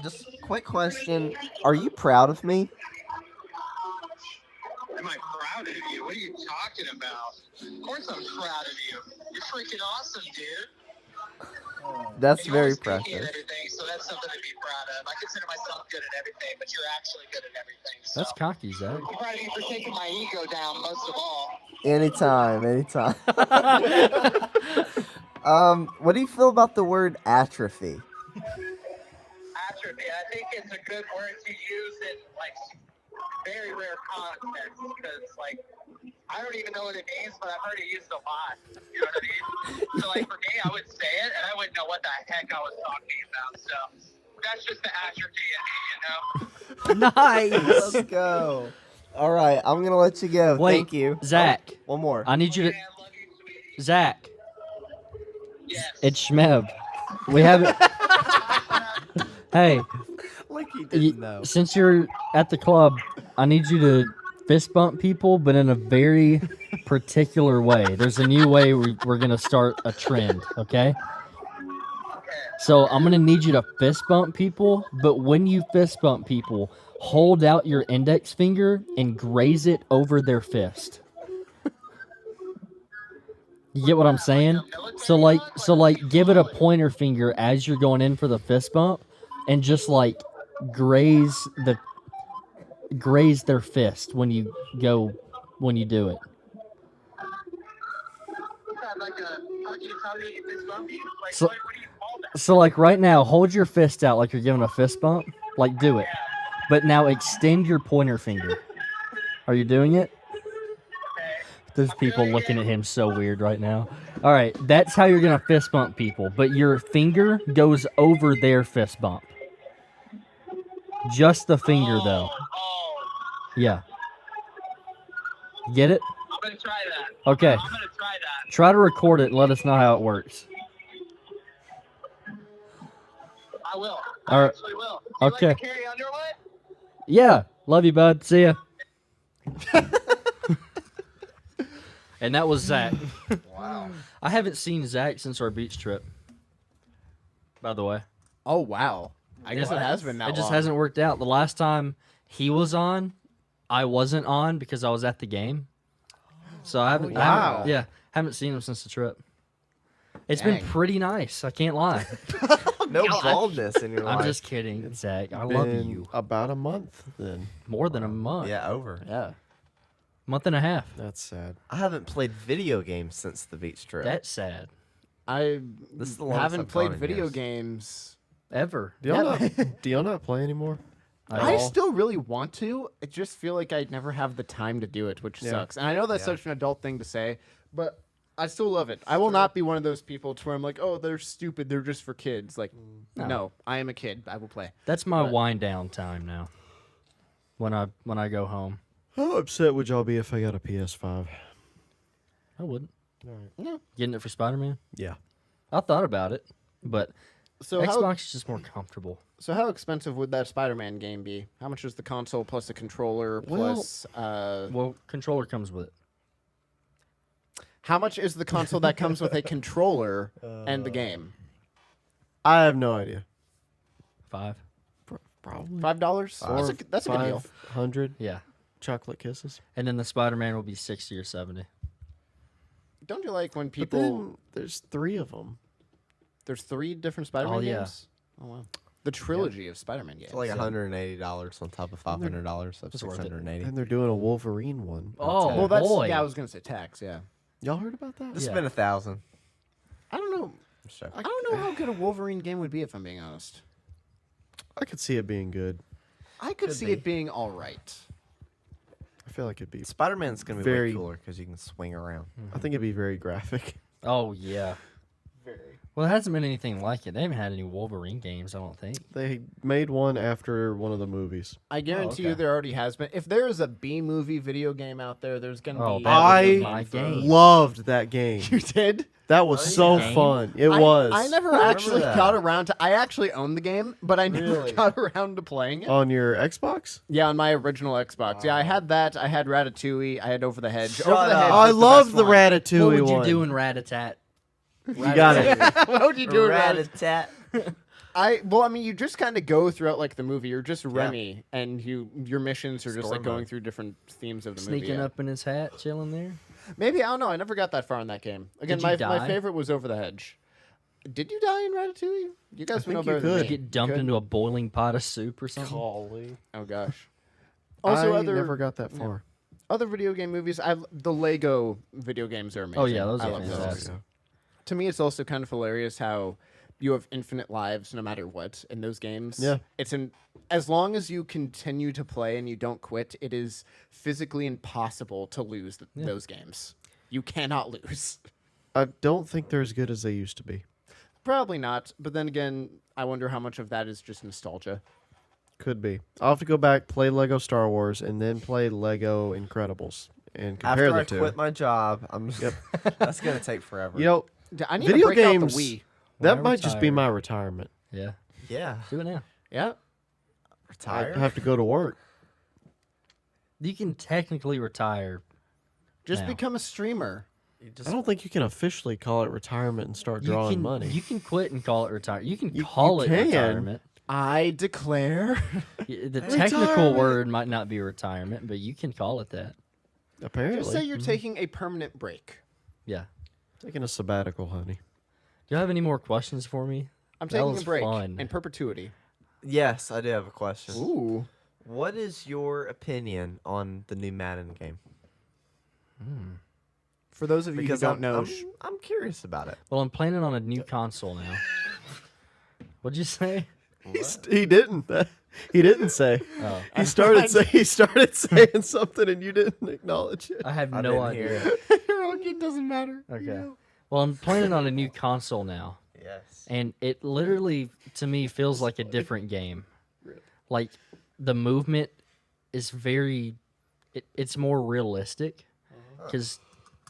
just quick question. Are you proud of me? Am I proud of you? What are you talking about? Of course I'm proud of you. You're freaking awesome, dude. That's You very always beat me at precious. everything, so that's something to be proud of. I consider myself good at everything, but you're actually good at everything. So. That's cocky, Zach. I'm proud of you for taking my ego down most of all. Anytime, anytime. What do you feel about the word atrophy? Atrophy, I think it's a good word to use in like very rare context because like I don't even know what it means, but I've heard it used a lot. You know what I mean? So like for me, I would say it and I wouldn't know what the heck I was talking about. So that's just the atrophy in me, you know? Nice. Let's go. All right, I'm gonna let you go. Wait, Thank you. Zach. One more. I need you to. Man, love you, sweetie. Zach, Yes. it's Shmev. We haven't. Hey, Like he y- didn't know. since you're at the club, I need you to fist bump people, but in a very particular way. There's a new way we're gonna start a trend. Okay. So I'm gonna need you to fist bump people, but when you fist bump people, hold out your index finger and graze it over their fist. You get what I'm saying? So like give it a pointer finger as you're going in for the fist bump and just like graze their fist when you do it. Like a, you tell me if it's bumpy. Like, So- what called that. So like right now, hold your fist out like you're giving a fist bump. Like do it. But now extend your pointer finger. Are you doing it? There's people looking at him so weird right now. All right, that's how you're gonna fist bump people, but your finger goes over their fist bump. Just the finger though. Oh, Yeah. Get it? I'm gonna try that. Okay. I'm gonna try that. Try to record it and let us know how it works. I will. All I right. actually will. Do you Okay. like to carry Underwood? Yeah. Love you, bud. See ya. And that was Zach. Wow. I haven't seen Zach since our beach trip. By the way. Oh wow. I guess it has been that It just long. hasn't worked out. The last time he was on, I wasn't on because I was at the game. So I haven't, Wow. haven't seen him since the trip. It's Dang. been pretty nice. I can't lie. No baldness in your life. I'm just kidding, Zach. I love Been you. about a month then. More than a month. Yeah, over. Yeah. Month and a half. That's sad. I haven't played video games since the beach trip. That's sad. I This is the longest haven't I've played gone in video years. games. Ever. Do y'all Yeah. not? Do y'all not play anymore? At I all. still really want to. I just feel like I never have the time to do it, which Yeah. sucks. And I know that's Yeah. such an adult thing to say, but I still love it. I will not be one of those people to where I'm like, oh, they're stupid. They're just for kids. Like, no, I am a kid. I will play. That's my But- wind down time now. When I go home. How upset would y'all be if I got a PS5? I wouldn't. No. Getting it for Spider-Man? Yeah. I thought about it, but So Xbox is just more comfortable. how expensive would that Spider-Man game be? How much is the console plus a controller Well- plus Well, controller comes with it. how much is the console that comes with a controller and the game? I have no idea. 5. Probably $5? That's a good deal. 500 Yeah. chocolate kisses. And then the Spider-Man will be 60 or 70. Don't you like when But people? then there's 3 of them. There's 3 different Spider-Man yeah. games. Oh wow. The trilogy of Spider-Man games. It's like $180 on top of $500. So It's worth it. 680. And they're doing a Wolverine one. Oh, well, that's boy. yeah. I was gonna say tax. Yeah. Y'all heard about that? This Yeah. has been 1,000. I don't know. So. I don't know how good a Wolverine game would be if I'm being honest. I could see it being good. I could Could see be. it being all right. I feel like it'd be. Spider-Man's going to be Very- way cooler because you can swing around. I think it'd be very graphic. Oh, yeah. Well, it hasn't been anything like it. They haven't had any Wolverine games, I don't think. They made one after one of the movies. I guarantee okay. you there already has been. If there is a B movie video game out there, there's gonna Oh, be. that would be I my game. loved that game. You did? That was so Game? fun. It was. I never remember actually that. got around to. I actually own the game, but I never Really? got around to playing it. On your Xbox? Yeah, on my original Xbox. Yeah, I had that. I had Ratatouille. I had Over the Hedge. Shut Over the up. Hedge. I was love best the one. Ratatouille What would you one. do in Rat-a-tat? You got it. What would you do? in Ratatouille? Rat-a-tat. I mean, you just kind of go throughout like the movie. You're just Remy, and your missions are just Story like going mode. through different themes of the movie. Sneaking yeah. up in his hat, chilling there? Maybe I don't know. I never got that far in that game. Again, Did you my die? favorite was Over the Hedge. Did you die in Ratatouille? You guys would know think you better than could. me. Get dumped Could? into a boiling pot of soup or something? Golly. Oh gosh. Also, I other never got that far. other video game movies. The Lego video games are amazing. Oh, yeah, those I are love fantastic. To me, it's also kind of hilarious how you have infinite lives no matter what in those games. Yeah. As long as you continue to play and you don't quit, it is physically impossible to lose those games. You cannot lose. I don't think they're as good as they used to be. Probably not, but then again, I wonder how much of that is just nostalgia. Could be. I'll have to go back, play Lego Star Wars, and then play Lego Incredibles and compare After the I two. quit my job, I'm just, that's going to take forever. You know, I need Video to break games- out the Wii. that When I might just be retire. my retirement. Yeah. yeah. Do it now. Yeah. I Retire. have to go to work. You can technically retire. Just Now. become a streamer. You just, I don't think you can officially call it retirement and start You drawing can, money. You can quit and call it retire. You can You- call you it can. retirement. I declare. The technical Retirement. word might not be retirement, but you can call it that. Apparently. Just say you're taking a permanent break. Yeah. Taking a sabbatical, honey. Do you have any more questions for me? I'm That taking was a break fun. in perpetuity. yes, I do have a question. Ooh. What is your opinion on the new Madden game? For those of you Because who don't know, I'm curious about it. Well, I'm planning on a new console now. What'd you say? He didn't. He didn't say. Oh, He started saying something, and you didn't acknowledge it. I have I no didn't hear idea. it. It doesn't matter. Okay. Well, I'm planning on a new console now, Yes. and it literally to me feels like a different game. Like the movement is very, it's more realistic because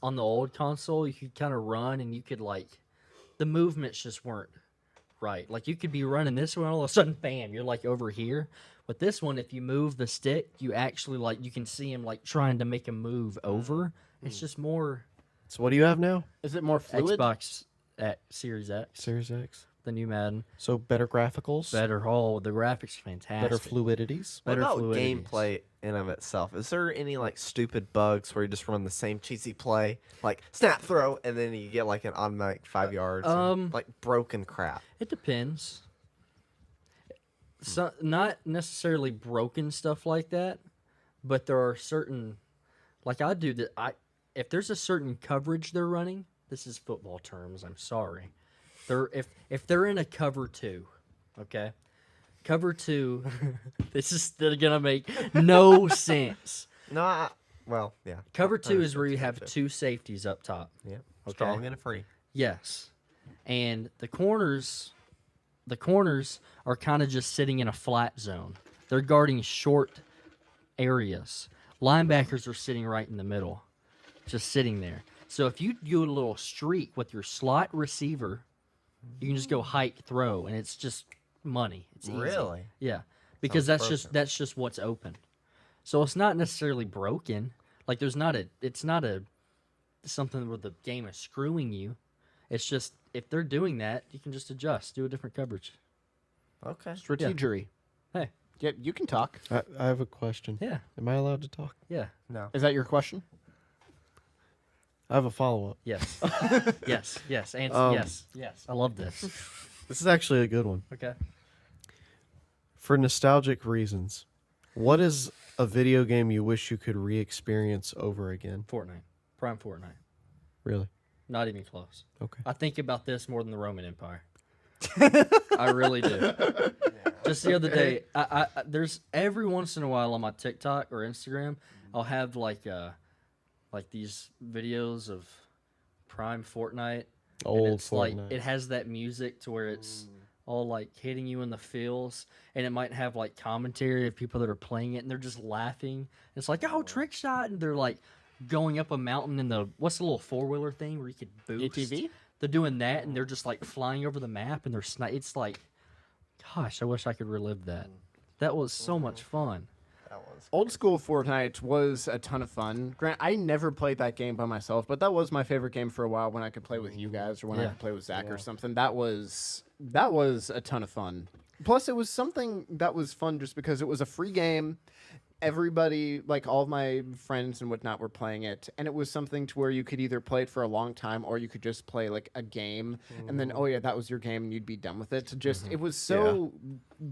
on the old console you could kind of run and you could like, the movements just weren't right. Like you could be running this way, and all of a sudden, bam, you're like over here. But this one, if you move the stick, you actually like you can see him like trying to make a move over. It's just more So what do you have now? Is it more fluid? Xbox at Series X, Series X. the new Madden. So better graphics, Better, oh, the graphics are fantastic. better fluidities. What better about fluidities. gameplay in of itself? Is there any like stupid bugs where you just run the same cheesy play, like snap throw, and then you get like an automatic 5 yards, and, like broken crap? It depends. So, not necessarily broken stuff like that, but there are certain, like I do that. If there's a certain coverage they're running, this is football terms. I'm sorry. If they're in a cover two, okay, cover two. This is still gonna make no sense. No, well, yeah. Cover I two is understand where you what have you're saying. two safeties up top. Yeah, Okay. strong and free. Yes. And the corners are kind of just sitting in a flat zone. They're guarding short areas. Linebackers are sitting right in the middle, just sitting there. So if you do a little streak with your slot receiver, you can just go hike throw, and it's just money. It's easy. Really? Yeah, because Sounds that's just what's open. So it's not necessarily broken. Like it's not a something where the game is screwing you. It's just if they're doing that, you can just adjust, do a different coverage. Okay. Strategery. Hey, Yeah, you can talk. I have a question. yeah, Am I allowed to talk? yeah, No. Is that your question? I have a follow-up. yes, yes, and Um, yes. I love this. This is actually a good one. Okay. For nostalgic reasons, what is a video game you wish you could re-experience over again? Fortnite, Prime Fortnite. Really? Not even close. Okay. I think about this more than the Roman Empire. I really do. Just the other day, I there's every once in a while on my TikTok or Instagram, I'll have like these videos of Prime Fortnite. Old and it's Fortnite. like it has that music to where it's all like hitting you in the feels, and it might have like commentary of people that are playing it, and they're just laughing. It's like, oh, trick shot, and they're like going up a mountain in the what's the little 4-wheeler thing where you could boost. ATV? They're doing that, and they're just like flying over the map, and it's like, gosh, I wish I could relive that. That was so much fun. That was. Old school Fortnite was a ton of fun. Grant, I never played that game by myself, but that was my favorite game for a while when I could play with you guys or when I Yeah. could play with Zach or something. That was a ton of fun. Plus, it was something that was fun just because it was a free game. Everybody, like all of my friends and whatnot, were playing it, and it was something to where you could either play it for a long time or you could just play like a game, and then oh yeah, that was your game, and you'd be done with it. Just it was so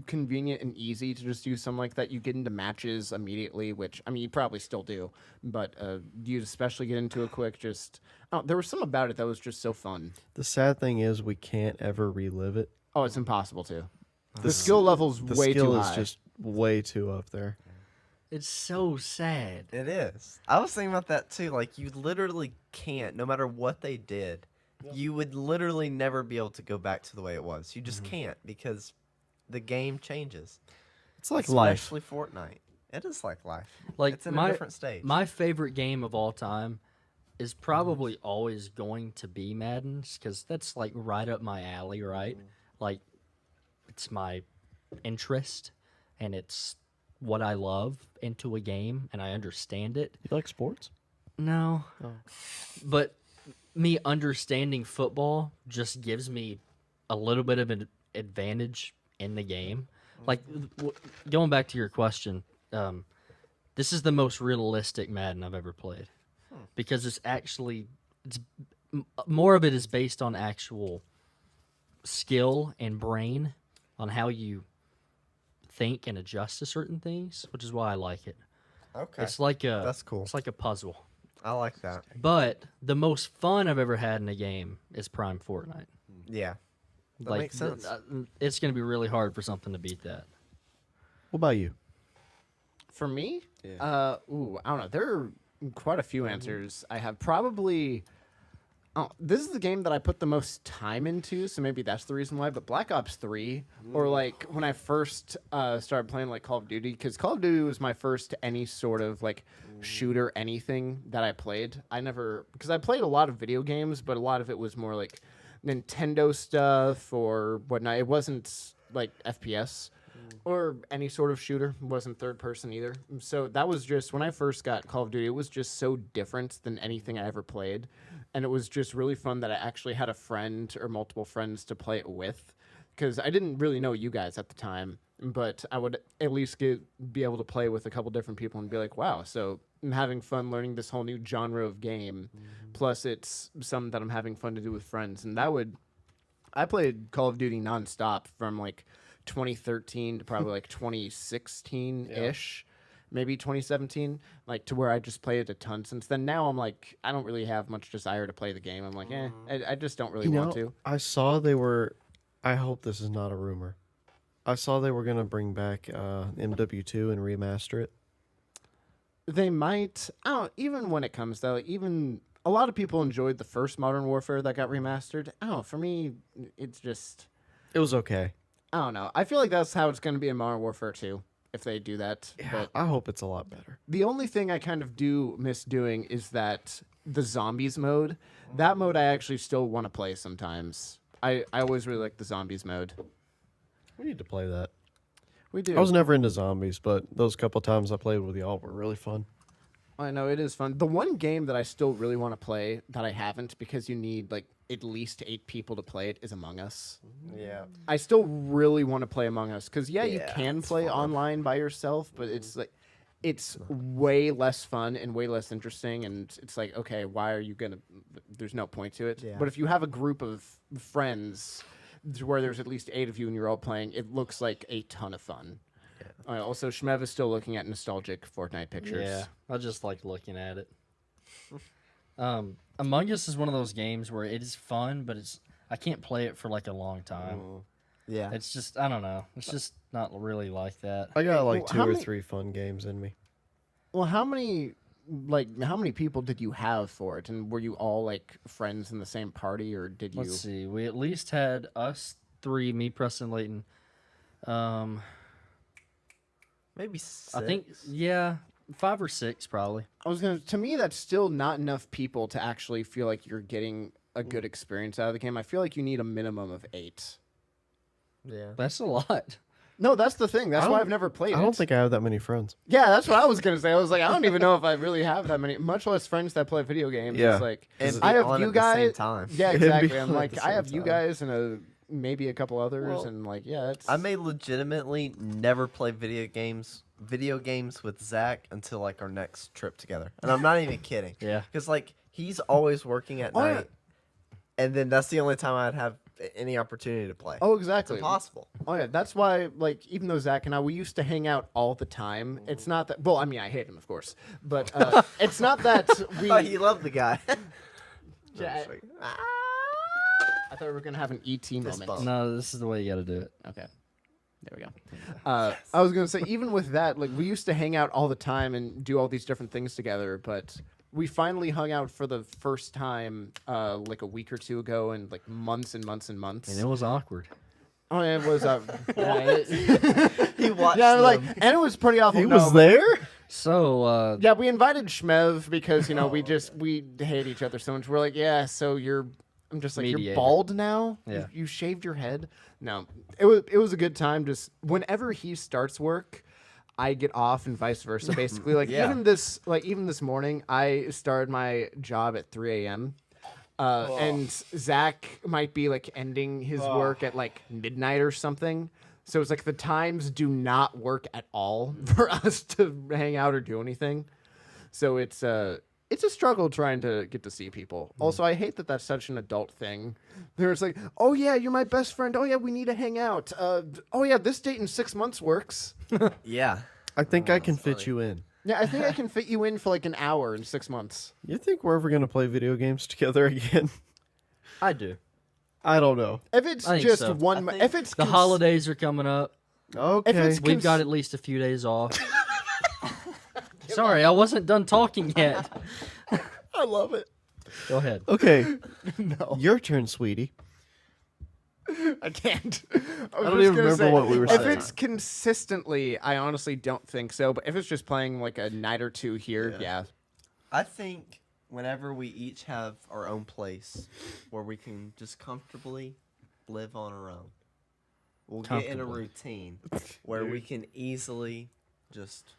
convenient and easy to just do something like that. You get into matches immediately, which I mean you probably still do, but you'd especially get into it quick. There was something about it that was just so fun. The sad thing is we can't ever relive it. Oh, it's impossible to. The skill level's The way skill too is high. just way too up there. It's so sad. It is. I was thinking about that too. Like you literally can't, no matter what they did, you would literally never be able to go back to the way it was. You just can't because the game changes. It's like life. Especially Fortnite. It is like life. Like it's in a different stage. My favorite game of all time is probably always going to be Madden's because that's like right up my alley, right? Like it's my interest and it's what I love into a game and I understand it. You like sports? No. Oh. But me understanding football just gives me a little bit of an advantage in the game. Like going back to your question, this is the most realistic Madden I've ever played because more of it is based on actual skill and brain on how you think and adjust to certain things, which is why I like it. okay. It's like That's cool. It's like a puzzle. I like that. But the most fun I've ever had in a game is Prime Fortnite. Yeah. That makes sense. It's going to be really hard for something to beat that. What about you? For me, Yeah. I don't know. There are quite a few answers. I have probably. Oh, this is the game that I put the most time into, so maybe that's the reason why. But Black Ops 3, or like when I first started playing like Call of Duty, because Call of Duty was my first any sort of like shooter anything that I played. I never, because I played a lot of video games, but a lot of it was more like Nintendo stuff or whatnot. It wasn't like FPS or any sort of shooter. It wasn't third person either. So that was just when I first got Call of Duty, it was just so different than anything I ever played. And it was just really fun that I actually had a friend or multiple friends to play it with, because I didn't really know you guys at the time, but I would at least be able to play with a couple different people and be like, wow, so I'm having fun learning this whole new genre of game. Plus it's something that I'm having fun to do with friends. And I played Call of Duty nonstop from like 2013 to probably like 2016-ish. Maybe 2017, like to where I just played it a ton since then. Now I'm like, I don't really have much desire to play the game. I'm like, I just don't really want to. I saw they were. I hope this is not a rumor. I saw they were gonna bring back MW2 and remaster it. They might. I don't. Even when it comes though, even a lot of people enjoyed the first Modern Warfare that got remastered. I don't know. For me, it's just. It was okay. I don't know. I feel like that's how it's going to be in Modern Warfare 2 if they do that. Yeah, But I hope it's a lot better. the only thing I kind of do miss doing is that the zombies mode. That mode I actually still want to play sometimes. I always really like the zombies mode. We need to play that. We do. I was never into zombies, but those couple times I played with y'all were really fun. I know it is fun. The one game that I still really want to play that I haven't, because you need like at least 8 people to play it, is Among Us. Yeah. I still really want to play Among Us because you Yeah, can it's play fun. online by yourself, but it's like it's way less fun and way less interesting. And it's like, okay, why are you gonna? There's no point to it. Yeah. But if you have a group of friends where there's at least 8 of you and you're all playing, it looks like a ton of fun. Also, Shmev is still looking at nostalgic Fortnite pictures. Yeah, I just like looking at it. Among Us is one of those games where it is fun, but I can't play it for like a long time. Yeah. It's just, I don't know. It's just not really like that. I got like Well, 2 how or many- 3 fun games in me. Well, how many people did you have for it, and were you all like friends in the same party, or did you? Let's see. We at least had us 3, me, Preston, Layton. Maybe 6. I think, yeah, 5 or 6 probably. To me, that's still not enough people to actually feel like you're getting a good experience out of the game. I feel like you need a minimum of 8. Yeah. That's a lot. No, that's the thing. That's I why don't- I've never played it. I don't think I have that many friends. Yeah, that's what I was gonna say. I was like, I don't even know if I really have that many, much less friends that play video games. Yeah. It's like And I be have on you at the same guys. time. Yeah, It'd be exactly. I'm on at like, the I same have you time. guys and maybe a couple others, Well, and like, yeah, it's. I may legitimately never play video games with Zach until like our next trip together. And I'm not even kidding. Yeah. Because like he's always working at Oh, yeah. night. And then that's the only time I'd have any opportunity to play. Oh, It's exactly. impossible. Oh yeah, that's why. Like, even though Zach and I, we used to hang out all the time. It's not that. Well, I mean, I hate him, of course, but it's not that we. Oh, you love the guy. No, Yeah, I'm just like, I thought we were gonna have an ET moment. bump. No, this is the way you got to do it. Okay. There we go. I was gonna say, even with that, like we used to hang out all the time and do all these different things together, but we finally hung out for the first time like a week or 2 ago, and like months and months and months. And it was awkward. Oh, yeah, it was. he watched Yeah, like, them. and it was pretty awful. He No, was there? So, Yeah, we invited Shmev because we hate each other so much. We're like, yeah, so I'm just like, you're Mediator. bald now. Yeah. You shaved your head. No, it was a good time. Just whenever he starts work, I get off, and vice versa. Basically, like Yeah. even this morning, I started my job at 3 a.m. And Zach might be like ending his work at like midnight or something. So it's like the times do not work at all for us to hang out or do anything. So it's a struggle trying to get to see people. Also, I hate that that's such an adult thing. There's like, oh yeah, you're my best friend. Oh yeah, we need to hang out. Oh yeah, this date in 6 months works. Yeah. I think I can fit you in. Yeah, I think I can fit you in for like an hour in 6 months. You think we're ever going to play video games together again? I do. I don't know. If it's I think just so. one, I mo- think if it's The holidays are coming up. Okay. it's We've got at least a few days off. Sorry, I wasn't done talking yet. I love it. Go ahead. Okay. No, Your turn, sweetie. I can't. I don't even remember what we were If saying. it's consistently, I honestly don't think so. But if it's just playing like a night or two here, yeah. I think whenever we each have our own place where we can just comfortably live on our own, we'll get in a Comfortably. routine where we can easily just.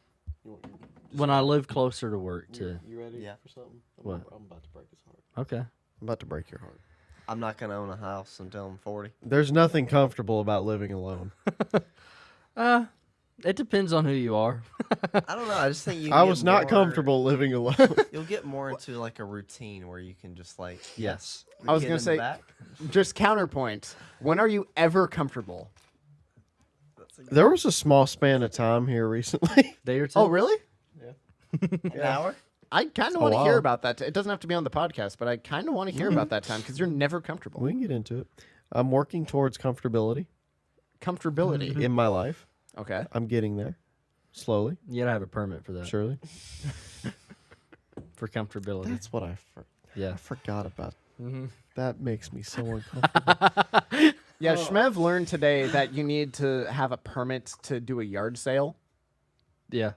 When I live closer to work, too. You ready Yeah. for something? What? I'm about to break his heart. Okay. I'm about to break your heart. I'm not gonna own a house until I'm 40. There's nothing comfortable about living alone. It depends on who you are. I don't know. I just think you. I get was not more- comfortable living alone. You'll get more into like a routine where you can just like. Yes. we I was get gonna in the say- back. Just counterpoint. When are you ever comfortable? That's a There was a small span of time here recently. Day or two. Oh, really? an hour. I kind A of want to hear while. about that. It doesn't have to be on the podcast, but I kind of want to hear about that time because you're never comfortable. We can get into it. I'm working towards comfortability Comfortability. in my life. Okay. I'm getting there. Slowly, You gotta have a permit for that. surely. For comfortability. That's what I Yeah. forgot about. Mm-hmm. That makes me so uncomfortable. Yeah, Shmev learned today that you need to have a permit to do a yard sale. Yeah.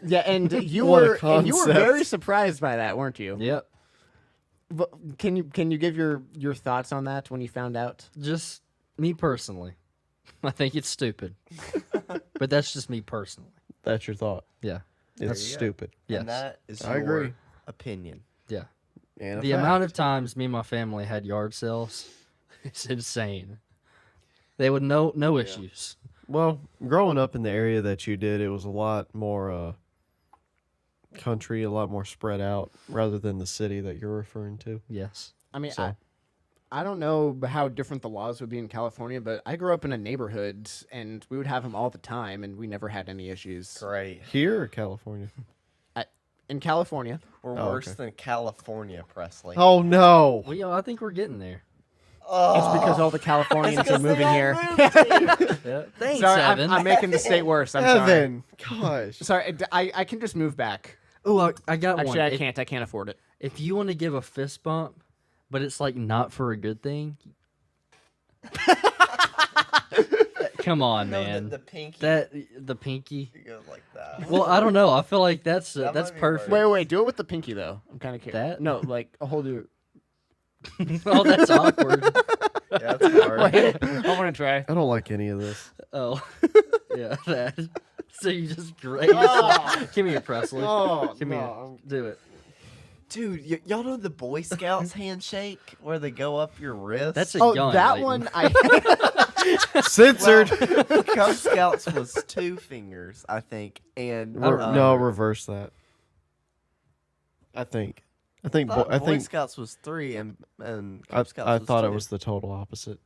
Yeah, and you What a were concept. very surprised by that, weren't you? Yep. But can you give your thoughts on that when you found out? Just me personally. I think it's stupid. But that's just me personally. That's your thought. Yeah. It's you go. stupid. Yes. And that is I your agree. opinion. Yeah. And a The fact. amount of times me and my family had yard sales is insane. They would no issues. Well, growing up in the area that you did, it was a lot more country, a lot more spread out, rather than the city that you're referring to. Yes. I mean, So- I don't know how different the laws would be in California, but I grew up in a neighborhood and we would have them all the time, and we never had any issues. Great. Here or California? In California, We're Oh, worse okay. than California, Presley. Oh no! Well, I think we're getting there. it's because all the Californians are moving here. Yeah. Thanks, Sorry, Evan. I'm making the state worse. I'm sorry. Evan, gosh. Sorry, I can just move back. Oh, I got Actually, one. I can't. I can't afford it. If you want to give a fist bump, but it's like not for a good thing. Come on, No, man. the pinky The pinky. goes like that. Well, I don't know. I feel like that's That that's might be perfect. Wait, do it with the pinky though. I'm kind of curious. That? No, like hold it. Oh, that's awkward. Yeah, that's hard. Wait, I want to try. I don't like any of this. Oh, yeah, that. So you just graze. Give me your Presley. Oh, Give me do it. Dude, y'all know the Boy Scouts handshake where they go up your wrist? That's a Oh, gun. that Leighton. one I. Censored. Cub Scouts was 2 fingers, I think, and No, reverse that. I think. I think. Boy I think. Scouts was 3 and I, Cub Scouts. I was thought 2. it was the total opposite.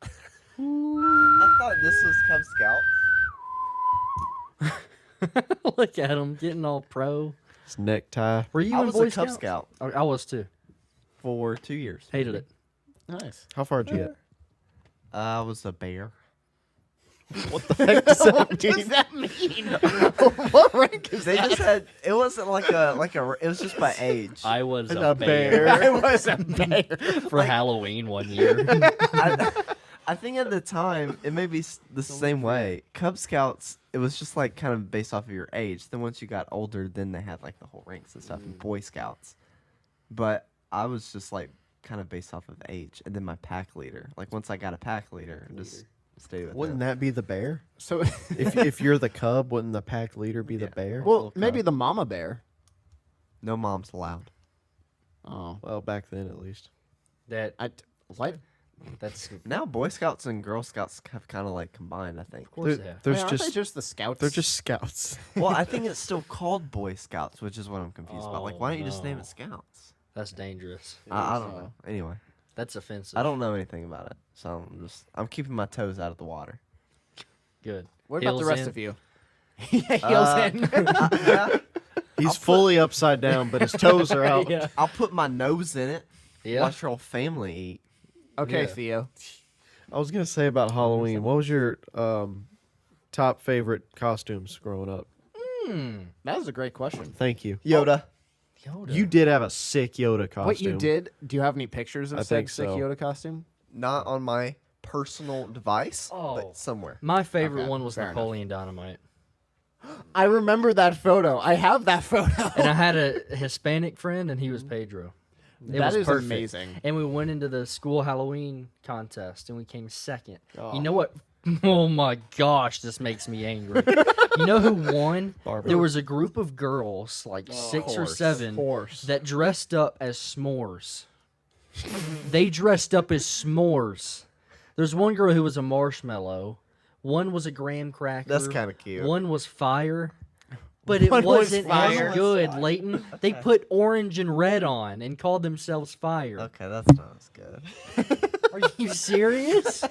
I thought this was Cub Scout. Look at him getting all pro. It's necktie. Were you I in was Boy a Cub Scouts? Scout I was too. for 2 years. Hated it. Nice. How far did you get? I was a bear. What does that mean? What rank is They that? just had. It wasn't like a. It was just by age. I was A a bear. I was a bear. for Halloween one year. I think at the time it may be the same way. Cub Scouts, it was just like kind of based off of your age. Then once you got older, then they had like the whole ranks and stuff. And Boy Scouts, but I was just like kind of based off of age. And then my pack leader, like once I got a pack leader, just stay with Wouldn't him. that be the bear? So, If you're the cub, wouldn't the pack leader be the bear? well, maybe the mama bear. No moms allowed. Oh, Well, back then at least. what? That's Now Boy Scouts and Girl Scouts have kind of like combined. I think. of course There- they have. there's Wait, aren't they just just the scouts. they're just scouts. Well, I think it's still called Boy Scouts, which is what I'm confused about. Like, Oh, why don't you just name no. it Scouts? That's dangerous. I don't know. Anyway, That's offensive. I don't know anything about it, so I'm keeping my toes out of the water. Good. What about the Heels rest in. of you? Yeah, heels in. Yeah, He's fully upside down, but his toes are out. Yeah. I'll put my nose in it. Yeah. Watch your whole family eat. Okay, Yeah. Theo. I was gonna say about Halloween. What was your top favorite costumes growing up? That was a great question. Thank you. Yoda. Yoda. You did have a sick Yoda costume. What you did? Do you have any pictures of I said think sick so. Yoda costume? Not on my personal device, Oh. but somewhere. My favorite Okay, one was fair enough. Napoleon Dynamite. I remember that photo. I have that photo. And I had a Hispanic friend, and he was Pedro. It That was is perfect. amazing. And we went into the school Halloween contest, and we came second. Oh. You know what? Oh my gosh, this makes me angry. You know who won? Barbara. There was a group of girls, like 6 or 7, that dressed up as s'mores. They dressed up as s'mores. There's one girl who was a marshmallow. One was a graham cracker. That's kinda cute. One was fire. But it One was wasn't fire. as good, Leighton. They put orange and red on and called themselves fire. Okay, that's not as good. Are you serious?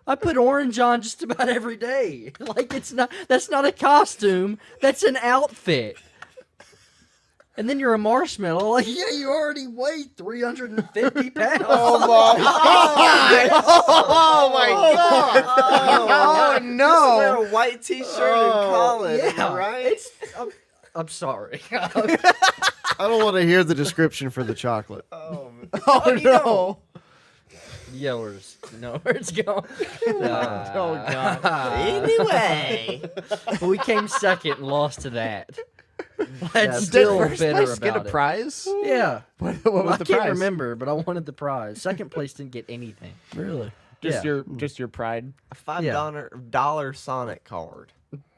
I put orange on just about every day. Like that's not a costume. That's an outfit. And then you're a marshmallow. Like, yeah, you already weigh 350 pounds. Oh my god! Oh Wear no! a white T-shirt in college, yeah, right? I'm sorry. I don't want to hear the description for the chocolate. Oh, Oh no! Yeah, where's where it's going? Oh god! anyway, But we came second and lost to that. That's Did still Did first bitter place about get a it. prize? Yeah. What was I the can't prize? remember, but I wanted the prize. Second place didn't get anything. Really? Just Yeah. your pride. a $5 Sonic card.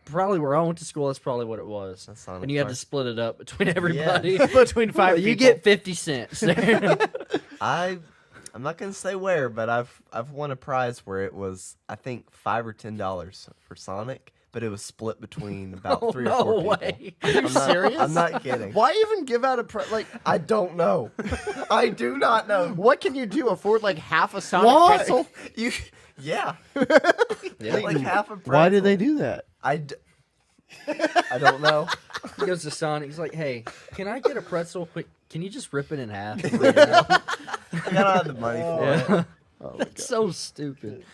Probably where I went to school, that's probably what it was. That's not And a you had to prize. split it up between everybody. Between five You people. get 50 cents. I'm not gonna say where, but I've won a prize where it was I think $5 or $10 for Sonic, but it was split between about Oh, 3 or 4 no people. way. Are you I'm not, serious? I'm not kidding. Why even give out a prize? Like, I don't know. I do not know. what can you do? Afford like half a Sonic Why? pretzel? You, yeah, Yeah. like half a. Why did pretzel. they do that? I don't know. He goes to Sonic. He's like, hey, can I get a pretzel? Wait, can you just rip it in half? and bring it out?" I don't have the money for it. Yeah. That's so stupid.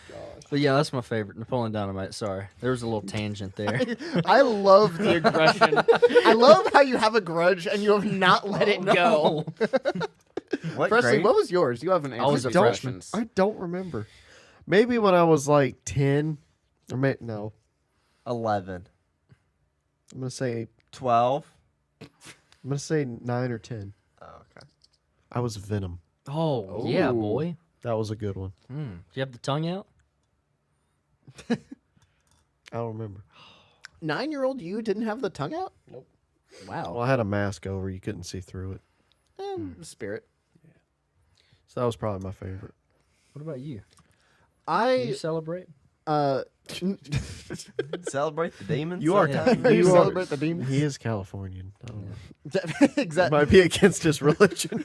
But yeah, that's my favorite. Napoleon Dynamite. Sorry. There was a little tangent there. I love the aggression. I love how you have a grudge and you have not let it go. What Presley, grade? what was yours? You haven't answered was a these freshman. questions. I don't remember. Maybe when I was like 10, or no, 11, I'm gonna say 12. 9 or 10. Oh, okay. I was Venom. Oh, yeah, Ooh. boy. That was a good one. Do you have the tongue out? I don't remember. 9-year-old you didn't have the tongue out? Nope. Wow. Well, I had a mask over. You couldn't see through it. Spirit. So that was probably my favorite. What about you? Do you I celebrate? Celebrate the demons. You are. sometime? You You celebrate are. the demons? He is Californian. I don't know. It exactly. might be against his religion.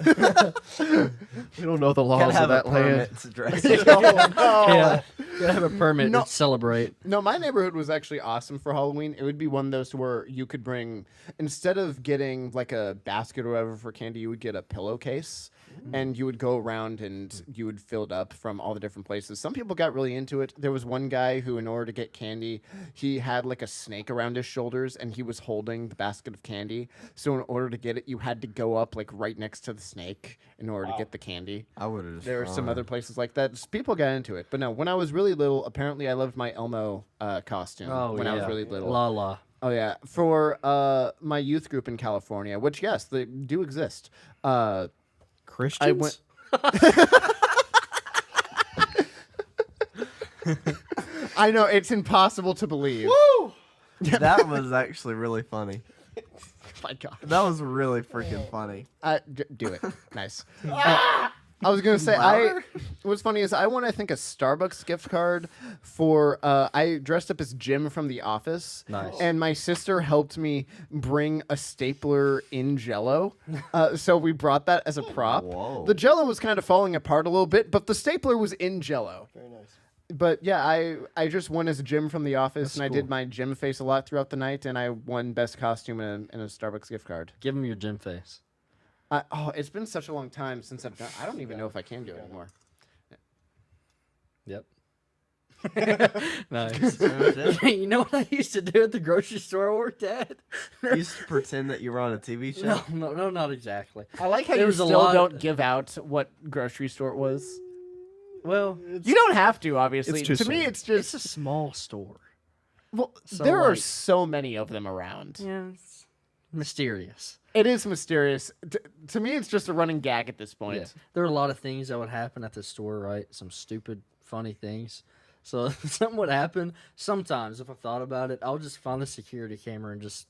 We don't know the laws Gotta of have a that land. permit to dress. Yeah. You gotta have a permit No. to celebrate. No, my neighborhood was actually awesome for Halloween. It would be one of those where you could bring, instead of getting like a basket or whatever for candy, you would get a pillowcase and you would go around and you would fill it up from all the different places. Some people got really into it. There was one guy who, in order to get candy, he had like a snake around his shoulders and he was holding the basket of candy. So in order to get it, you had to go up like right next to the snake in order to get the candy. I would have. There are some other places like that. Just people got into it. But no, when I was really little, apparently I loved my Elmo costume when I was really little. La la. Oh, yeah. For my youth group in California, which, yes, they do exist. Christians? went- I know, it's impossible to believe. That was actually really funny. My God. That was really freaking funny. Do it. Nice. I was gonna say what's funny is I won, I think, a Starbucks gift card for I dressed up as Jim from The Office. Nice. And my sister helped me bring a stapler in Jello. So we brought that as a prop. Whoa. The Jello was kind of falling apart a little bit, but the stapler was in Jello. Very nice. But yeah, I just won as Jim from The Office, and I did my Jim face a lot throughout the night, and I won best costume in a Starbucks gift card. Give him your gym face. Oh, it's been such a long time since I've done. I don't even know if I can do it anymore. Yep. Nice. Pretty much You know what I used to do at the grocery store I worked at? You used to pretend that you were on a TV show. No, not exactly. I like how There you was a still lot- don't give out what grocery store it was. Well, You don't have to, obviously. It's too To me, soon. it's just it's a small store. well, so, there are like- so many of them around. Yeah, it's mysterious. It is mysterious. To me, it's just a running gag at this point. Yeah. There are a lot of things that would happen at the store, right? Some stupid, funny things. So if something would happen, sometimes if I thought about it, I'll just find the security camera and just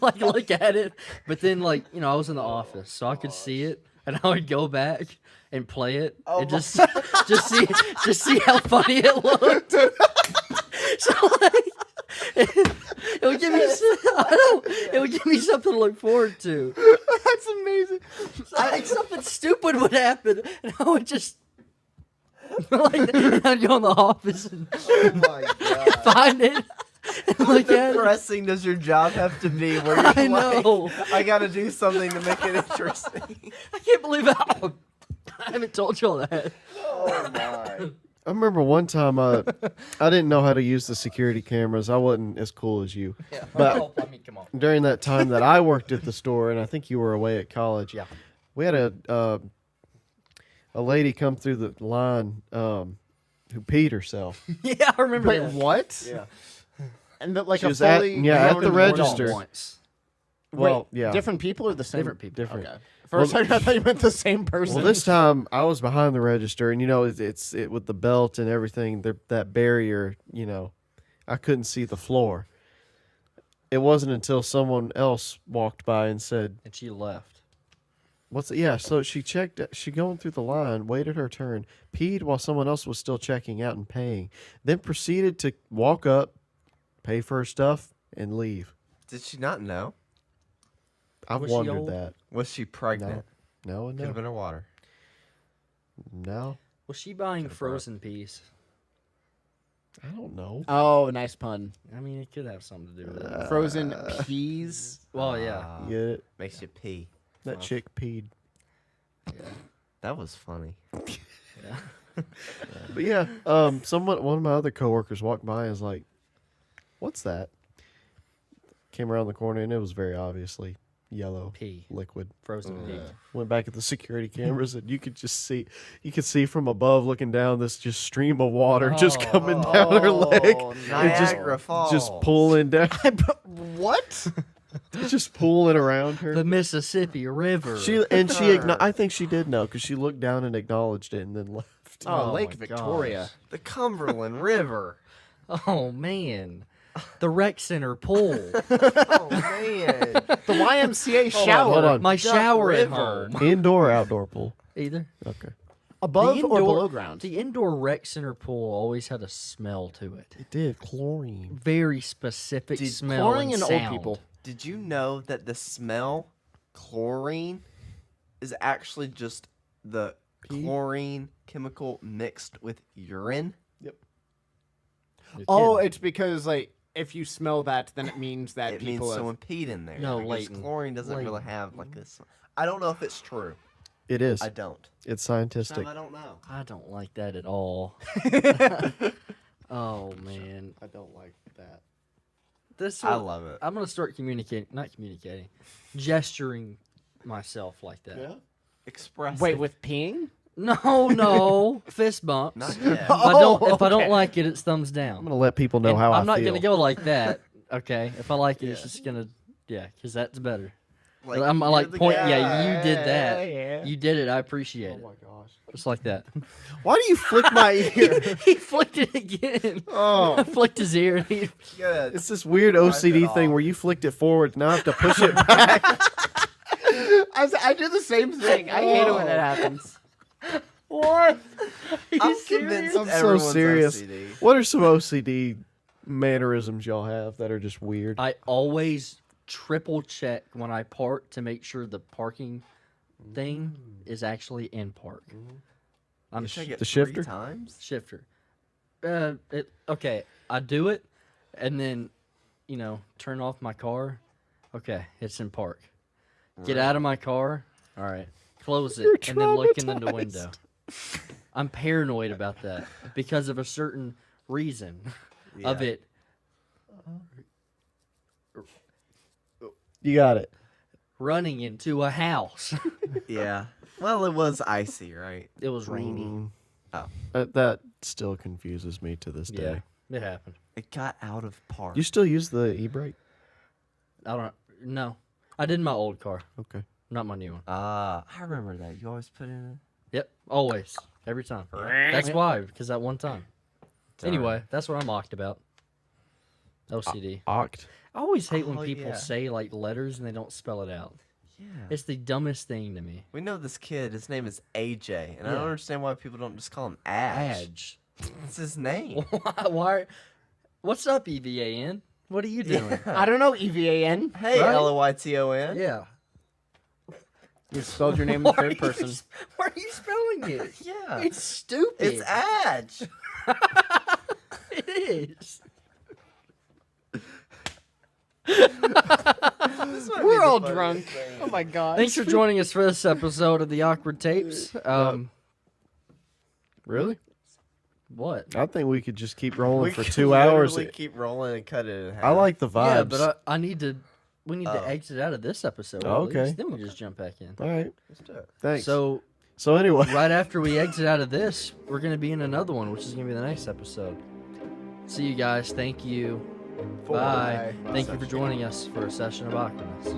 like look at it. But then, like, you know, I was in the office, so I could see it, and I would go back and play it and just see how funny it looked. So like, it would give me it would give me something to look forward to. That's amazing. So, like, something stupid would happen, and I would just like I'd go in the office and Oh my god. find it and look at it. Depressing does your job have to be where you're I like, know. I gotta do something to make it interesting. I can't believe how I haven't told you all that. Oh my. I remember one time I didn't know how to use the security cameras. I wasn't as cool as you. But I mean, come on. during that time that I worked at the store, and I think you were away at college, Yeah. we had a lady come through the line who peed herself. Yeah, I remember Wait, that. what? Yeah. And that, like She a was at- fully yeah, at grown the woman- register. Once. Well, Wait, yeah. different people or the same? Different people. Different. Okay. First time I thought you meant the same person. Well, this time I was behind the register, and you know, it's with the belt and everything. That barrier, you know, I couldn't see the floor. It wasn't until someone else walked by and said, And she left. "What's it?" Yeah, so she checked. She going through the line, waited her turn, peed while someone else was still checking out and paying, then proceeded to walk up, pay for her stuff, and leave. Did she not know? I've Was she wondered old? that. Was she pregnant? No, Could no, have been her water. no. Was she buying frozen peas? I don't know. Oh, nice pun. I mean, it could have something to do with it. Frozen peas. Well, yeah. You get it? Makes you pee. That chick peed. That was funny. Yeah. But yeah, one of my other coworkers walked by and was like, "What's that?" Came around the corner and it was very obviously yellow Pee. liquid. Frozen pea. Went back at the security cameras and you could see from above looking down this just stream of water just coming down her leg. Niagara Falls. Just pulling down, What? just pulling around her. The Mississippi River. I think she did know because she looked down and acknowledged it and then left. Oh, Oh Lake my Victoria. The Cumberland River. Oh, man. The rec center pool. Oh man. The YMCA shower. hold on. My shower at River. home. Indoor or outdoor pool? Either. Okay. Above The or indoor- below ground? The indoor rec center pool always had a smell to it. It did chlorine. Very specific Did smell Chlorine and and sound. old people. Did you know that the smell chlorine is actually just the chlorine chemical mixed with urine? You're Oh, kidding. it's because like if you smell that, then it means that It means people have. someone peed in there. No, because Leighton. chlorine doesn't really Leighton. have like this. I don't know if it's true. It is. I don't. It's scientific. I don't know. I don't like that at all. Oh man, I don't like that. this I will- love it. I'm gonna start gesturing myself like that. Express. Wait, it. with peeing? No, fist bumps. Not yet. If I don't, Oh, if I don't okay. like it, it's thumbs down. I'm gonna let people know And how I'm I not feel. gonna go like that. Okay, if I like it, it's just gonna because that's better. Like, I'm you're like the point. guy. Yeah, you did that. Yeah. You did it. I appreciate it. Oh my gosh. Just like that. Why do you flick my ear? He flicked it again. I Oh, flicked his ear. And he, Good. it's this weird Wipe it OCD thing off. where you flicked it forward, now I have to push it back. I do the same thing. I hate it when that happens. what? I'm convinced I'm so everyone's serious. OCD. What are some OCD mannerisms y'all have that are just weird? I always triple check when I park to make sure the parking thing is actually in park. I'm You check it The 3 shifter? times. shifter. Okay, I do it, and then, turn off my car. Okay, it's in park. Get out of my car. All right, close it, You're and then look in the traumatized. window. I'm paranoid about that because of a certain reason of Yeah. it You got it. running into a house. Yeah. Well, it was icy, right? It was rainy. Mm. Oh. That still confuses me to this Yeah, day. it happened. It got out of park. You still use the e-brake? I don't no. I did in my old car, Okay. not my new one. I remember that. You always put in Yep, always, every time. That's why, because that one time. Anyway, that's what I'm mocked about. OCD. Oct. I always hate when Oh, people yeah. say like letters and they don't spell it out. Yeah. It's the dumbest thing to me. We know this kid. His name is AJ, and I Yeah. don't understand why people don't just call him Ash. Adge. It's his name. Why? What's up, EVAN? What are you doing? I don't know, EVAN. Hey, Right? LOYTON. Yeah. You spelled your name in the Why are third you person. Why are you spelling it? Yeah. It's stupid. It's Adge. It is. We're all drunk. Oh my god. Thanks for joining us for this episode of the Awkward Tapes. Really? What? I think we could just keep rolling We for could 2 hours. literally keep rolling and cut it in half. I like the vibes. Yeah, but I need to. We need Oh. to exit out of this episode. Oh, at okay. least, then we just jump back in. All right. Let's do it. Thanks. So So anyway, right after we exit out of this, we're gonna be in another one, which is gonna be the next episode. See you guys. Thank you. Bye. Thank you for joining us for a session of awkwardness.